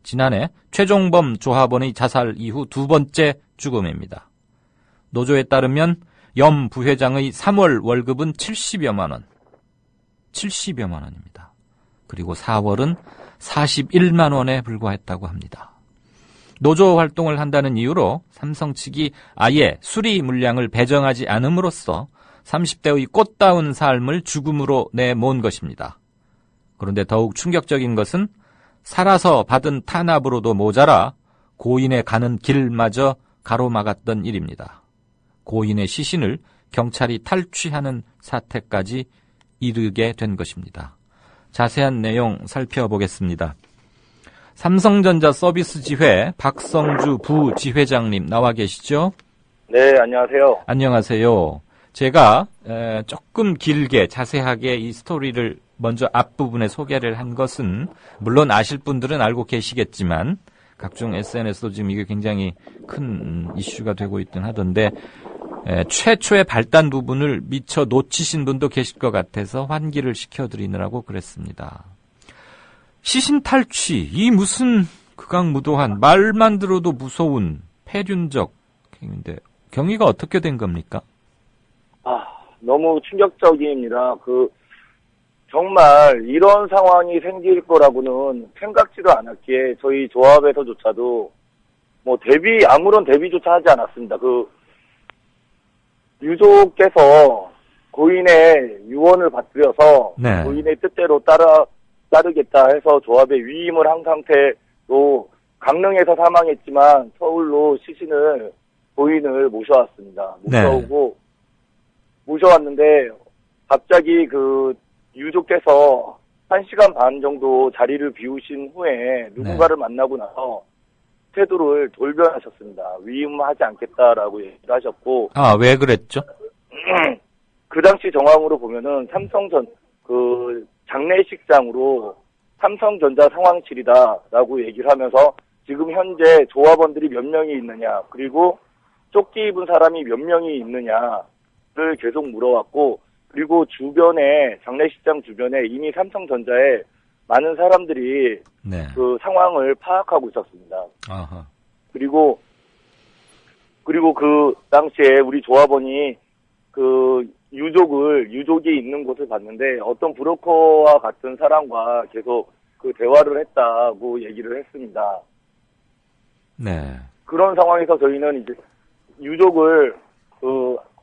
지난해 최종범 조합원의 자살 이후 두 번째 죽음입니다. 노조에 따르면 염 부회장의 3월 월급은 70여만 원. 70여만 원입니다. 그리고 4월은 41만 원에 불과했다고 합니다. 노조 활동을 한다는 이유로 삼성 측이 아예 수리 물량을 배정하지 않음으로써 30대의 꽃다운 삶을 죽음으로 내몬 것입니다. 그런데 더욱 충격적인 것은 살아서 받은 탄압으로도 모자라 고인의 가는 길마저 가로막았던 일입니다. 고인의 시신을 경찰이 탈취하는 사태까지 이르게 된 것입니다. 자세한 내용 살펴보겠습니다. 삼성전자 서비스 지회 박성주 부지회장님 나와 계시죠? 네, 안녕하세요. 안녕하세요. 제가 조금 길게 자세하게 이 스토리를 먼저 앞부분에 소개를 한 것은 물론 아실 분들은 알고 계시겠지만 각종 SNS도 지금 이게 굉장히 큰 이슈가 되고 있긴 하던데 최초의 발단 부분을 미처 놓치신 분도 계실 것 같아서 환기를 시켜드리느라고 그랬습니다. 시신 탈취, 이 무슨 극악무도한 말만 들어도 무서운 폐륜적 행위인데 경위가 어떻게 된 겁니까? 너무 충격적입니다. 정말 이런 상황이 생길 거라고는 생각지도 않았기에 저희 조합에서조차도 아무런 대비조차 하지 않았습니다. 유족께서 고인의 유언을 받들여서 네. 고인의 뜻대로 따라 따르겠다 해서 조합에 위임을 한 상태로 강릉에서 사망했지만 서울로 시신을 고인을 모셔왔습니다. 모셔왔는데 갑자기 그 유족께서 1시간 반 정도 자리를 비우신 후에 누군가를 만나고 나서 태도를 돌변하셨습니다. 위임하지 않겠다라고 얘기를 하셨고. 왜 그랬죠? 그 당시 정황으로 보면은 장례식장으로 삼성전자 상황실이다라고 얘기를 하면서 지금 현재 조합원들이 몇 명이 있느냐, 그리고 조끼 입은 사람이 몇 명이 있느냐를 계속 물어왔고, 그리고 장례식장 주변에 이미 삼성전자에 많은 사람들이 그 상황을 파악하고 있었습니다. 그리고 그 당시에 우리 조합원이 그 유족이 있는 곳을 봤는데 어떤 브로커와 같은 사람과 계속 그 대화를 했다고 얘기를 했습니다. 네. 그런 상황에서 저희는 이제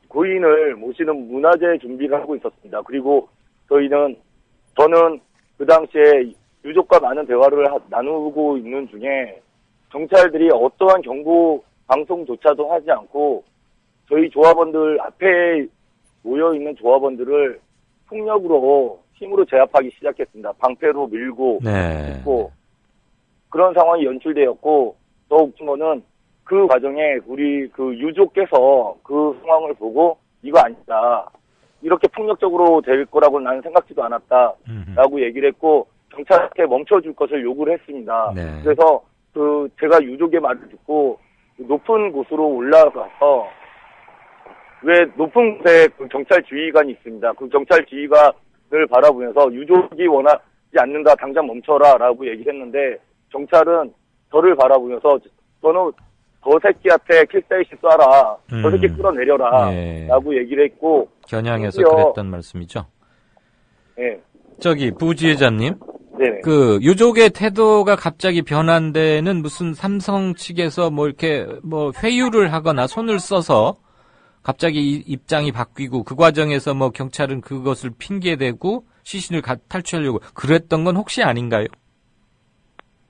고인을 모시는 문화재 준비를 하고 있었습니다. 그리고 저는 그 당시에 유족과 많은 대화를 나누고 있는 중에 경찰들이 어떠한 경고 방송조차도 하지 않고 저희 조합원들 앞에 모여있는 조합원들을 힘으로 제압하기 시작했습니다. 방패로 밀고 있고 그런 상황이 연출되었고, 더 웃긴 거는 그 과정에 우리 그 유족께서 그 상황을 보고 이거 아니다, 이렇게 폭력적으로 될 거라고 나는 생각지도 않았다라고 얘기를 했고 경찰한테 멈춰줄 것을 요구를 했습니다. 그래서 제가 유족의 말을 듣고 높은 곳으로 올라가서, 왜 높은 곳에 그 경찰 지휘관이 있습니다. 그 경찰 지휘관을 바라보면서 유족이 원하지 않는다, 당장 멈춰라라고 얘기를 했는데 경찰은 저를 바라보면서 너는 저 새끼한테 킬사이시 쏴라, 저 새끼 끌어내려라 라고 얘기를 했고, 겨냥해서 그랬단 말씀이죠? 네. 저기 부지회장님, 네. 그 유족의 태도가 갑자기 변한 데는 무슨 삼성 측에서 이렇게 회유를 하거나 손을 써서 갑자기 입장이 바뀌고 그 과정에서 경찰은 그것을 핑계대고 시신을 탈취하려고 그랬던 건 혹시 아닌가요?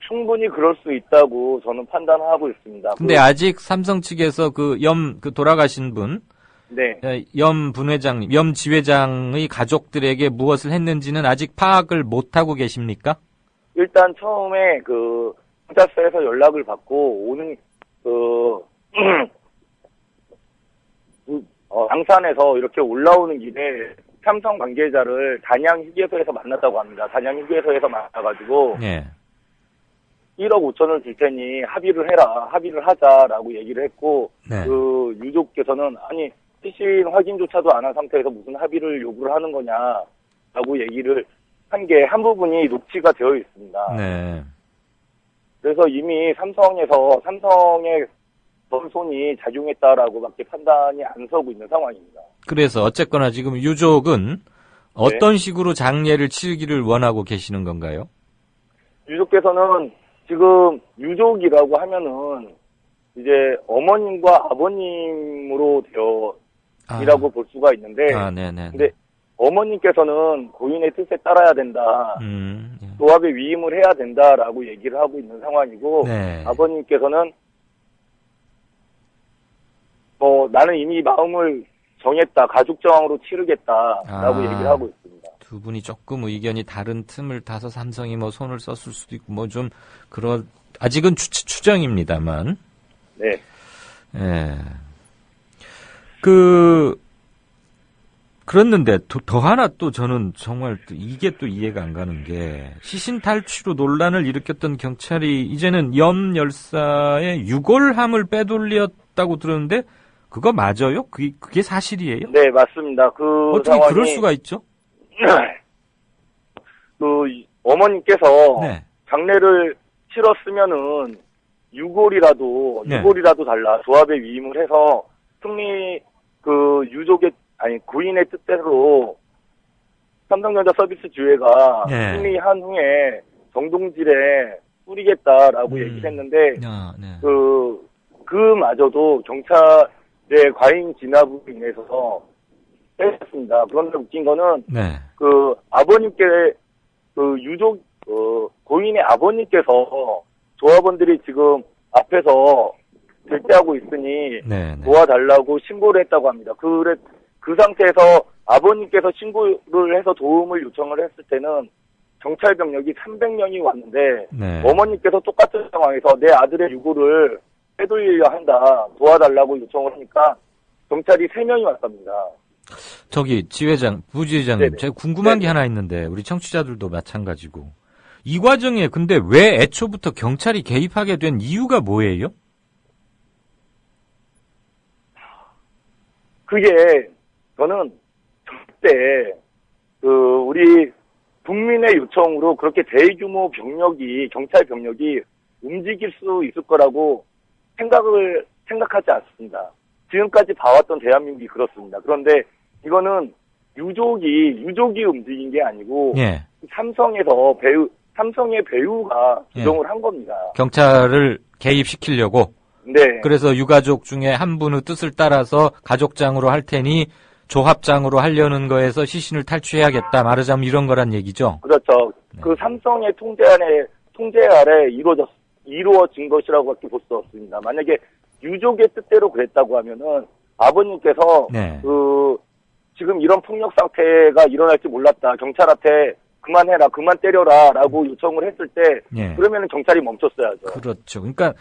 충분히 그럴 수 있다고 저는 판단하고 있습니다. 근데 아직 삼성 측에서 돌아가신 분, 염 분회장님, 염 지회장의 가족들에게 무엇을 했는지는 아직 파악을 못하고 계십니까? 일단 처음에 경찰서에서 연락을 받고 오는 양산에서 이렇게 올라오는 길에 삼성 관계자를 단양 휴게소에서 만났다고 합니다. 단양 휴게소에서 만나가지고 1억 5천을 줄 테니 합의를 하자라고 얘기를 했고, 그 유족께서는 아니 시신 확인조차도 안 한 상태에서 무슨 합의를 요구를 하는 거냐라고 얘기를 한 게 한 부분이 녹취가 되어 있습니다. 그래서 이미 삼성의 손이 작용했다라고밖에 판단이 안 서고 있는 상황입니다. 그래서 어쨌거나 지금 유족은 어떤 식으로 장례를 치르기를 원하고 계시는 건가요? 유족께서는 지금 유족이라고 하면은 이제 어머님과 아버님으로 이라고 볼 수가 있는데, 근데 어머님께서는 고인의 뜻에 따라야 된다, 조합에 위임을 해야 된다라고 얘기를 하고 있는 상황이고, 아버님께서는 나는 이미 마음을 정했다, 가족 정황으로 치르겠다라고 얘기를 하고 있습니다. 두 분이 조금 의견이 다른 틈을 타서 삼성이 손을 썼을 수도 있고 아직은 추정입니다만. 그랬는데 더 하나 또 저는 정말 이게 또 이해가 안 가는 게, 시신 탈취로 논란을 일으켰던 경찰이 이제는 염 열사의 유골함을 빼돌렸다고 들었는데 그거 맞아요? 그게 사실이에요? 네, 맞습니다. 어떻게 상황이, 그럴 수가 있죠? 어머님께서 장례를 치렀으면은 유골이라도 달라 조합에 위임을 해서 고인의 뜻대로 삼성전자 서비스 주회가 승리한 후에 정동질에 뿌리겠다라고 얘기를 했는데, 그마저도 경찰의 과잉 진압으로 인해서 뺐습니다. 그런데 웃긴 거는, 아버님께 그 유족, 고인의 아버님께서 조합원들이 지금 앞에서 절제하고 있으니 네. 도와달라고 신고를 했다고 합니다. 그 상태에서 아버님께서 신고를 해서 도움을 요청을 했을 때는 경찰 병력이 300명이 왔는데 네. 어머님께서 똑같은 상황에서 내 아들의 유고를 빼돌리려 한다, 도와달라고 요청을 하니까 경찰이 3명이 왔답니다. 저기 부지회장님, 네네. 제가 궁금한 게 하나 있는데 우리 청취자들도 마찬가지고 이 과정에 근데 왜 애초부터 경찰이 개입하게 된 이유가 뭐예요? 그게 저는 절대 우리 국민의 요청으로 그렇게 대규모 경찰 병력이 움직일 수 있을 거라고 생각하지 않습니다. 지금까지 봐왔던 대한민국이 그렇습니다. 그런데 이거는 유족이 움직인 게 아니고 예. 삼성의 배우가 조정을 한 겁니다. 경찰을 개입시키려고. 네. 그래서 유가족 중에 한 분의 뜻을 따라서 가족장으로 할 테니 조합장으로 하려는 거에서 시신을 탈취해야겠다. 말하자면 이런 거란 얘기죠. 그렇죠. 그 삼성의 통제 아래 이루어진 것이라고밖에 볼 수 없습니다. 만약에 유족의 뜻대로 그랬다고 하면은 아버님께서 네. 지금 이런 폭력 상태가 일어날지 몰랐다. 경찰한테 그만해라, 그만 때려라라고 요청을 했을 때 예. 그러면은 경찰이 멈췄어야죠. 그렇죠. 그러니까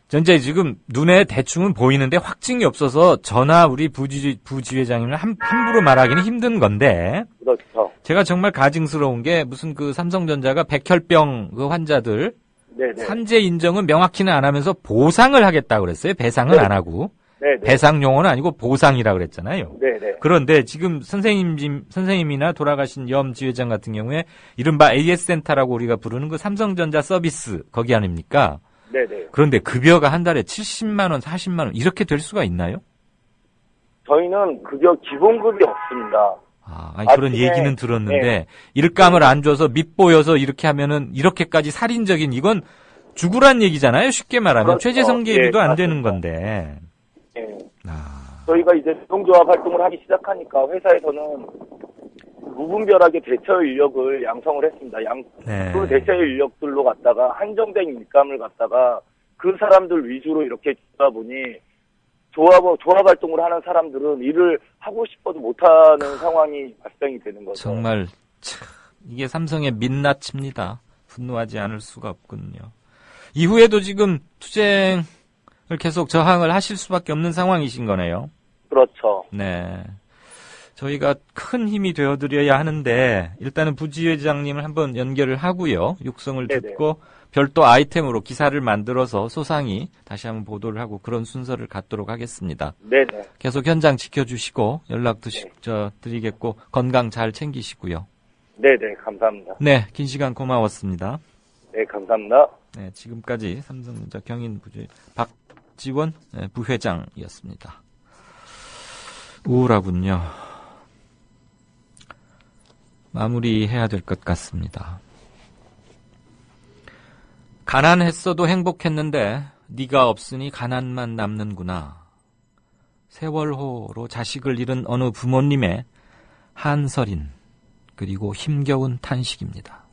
전체 지금 눈에 대충은 보이는데 확증이 없어서 저나 우리 부지회장님을 함부로 말하기는 힘든 건데. 그렇죠. 제가 정말 가증스러운 게 무슨 그 삼성전자가 백혈병 그 환자들 네네. 산재 인정은 명확히는 안 하면서 보상을 하겠다고 그랬어요. 배상은 네. 안 하고. 네네. 배상 용어는 아니고 보상이라 그랬잖아요. 네네. 그런데 지금 선생님이나 돌아가신 염 지회장 같은 경우에 이른바 AS센터라고 우리가 부르는 그 삼성전자 서비스 거기 아닙니까? 네네. 그런데 급여가 한 달에 70만 원, 40만 원 이렇게 될 수가 있나요? 저희는 급여 기본급이 없습니다. 그런 얘기는 들었는데 네. 일감을 안 줘서 밉보여서 이렇게 하면은 이렇게까지 살인적인 이건 죽으란 얘기잖아요. 쉽게 말하면 그렇죠. 최저성계비도 예, 안 되는 맞습니다. 건데. 네. 저희가 이제 노동조합 활동을 하기 시작하니까 회사에서는 무분별하게 대처 인력을 양성을 했습니다. 네. 그 대처 인력들로 갖다가 한정된 인감을 갖다가 그 사람들 위주로 이렇게 주다 보니 조합 활동을 하는 사람들은 일을 하고 싶어도 못하는 상황이 발생이 되는 거죠. 정말 이게 삼성의 민낯입니다. 분노하지 않을 수가 없군요. 이후에도 지금 투쟁을 계속 저항을 하실 수밖에 없는 상황이신 거네요. 그렇죠. 네. 저희가 큰 힘이 되어드려야 하는데 일단은 부지회장님을 한번 연결을 하고요. 육성을 네네. 듣고 별도 아이템으로 기사를 만들어서 소상히 다시 한번 보도를 하고 그런 순서를 갖도록 하겠습니다. 네네. 계속 현장 지켜주시고 연락 드리겠고 건강 잘 챙기시고요. 네네, 감사합니다. 네, 긴 시간 고마웠습니다. 네, 감사합니다. 네, 지금까지 삼성전자 경인 박지원 부회장이었습니다. 우울하군요. 마무리해야 될 것 같습니다. 가난했어도 행복했는데 네가 없으니 가난만 남는구나. 세월호로 자식을 잃은 어느 부모님의 한서린 그리고 힘겨운 탄식입니다.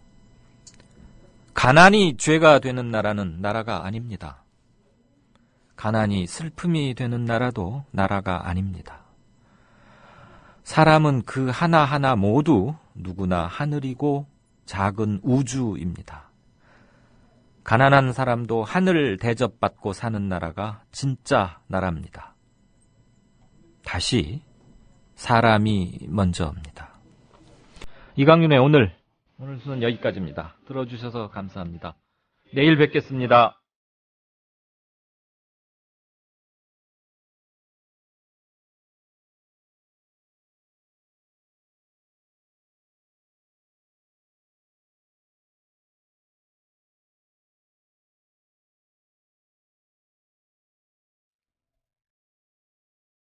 가난이 죄가 되는 나라는 나라가 아닙니다. 가난이 슬픔이 되는 나라도 나라가 아닙니다. 사람은 그 하나하나 모두 누구나 하늘이고 작은 우주입니다. 가난한 사람도 하늘 대접받고 사는 나라가 진짜 나라입니다. 다시 사람이 먼저입니다. 이강윤의 오늘 수는 여기까지입니다. 들어주셔서 감사합니다. 내일 뵙겠습니다.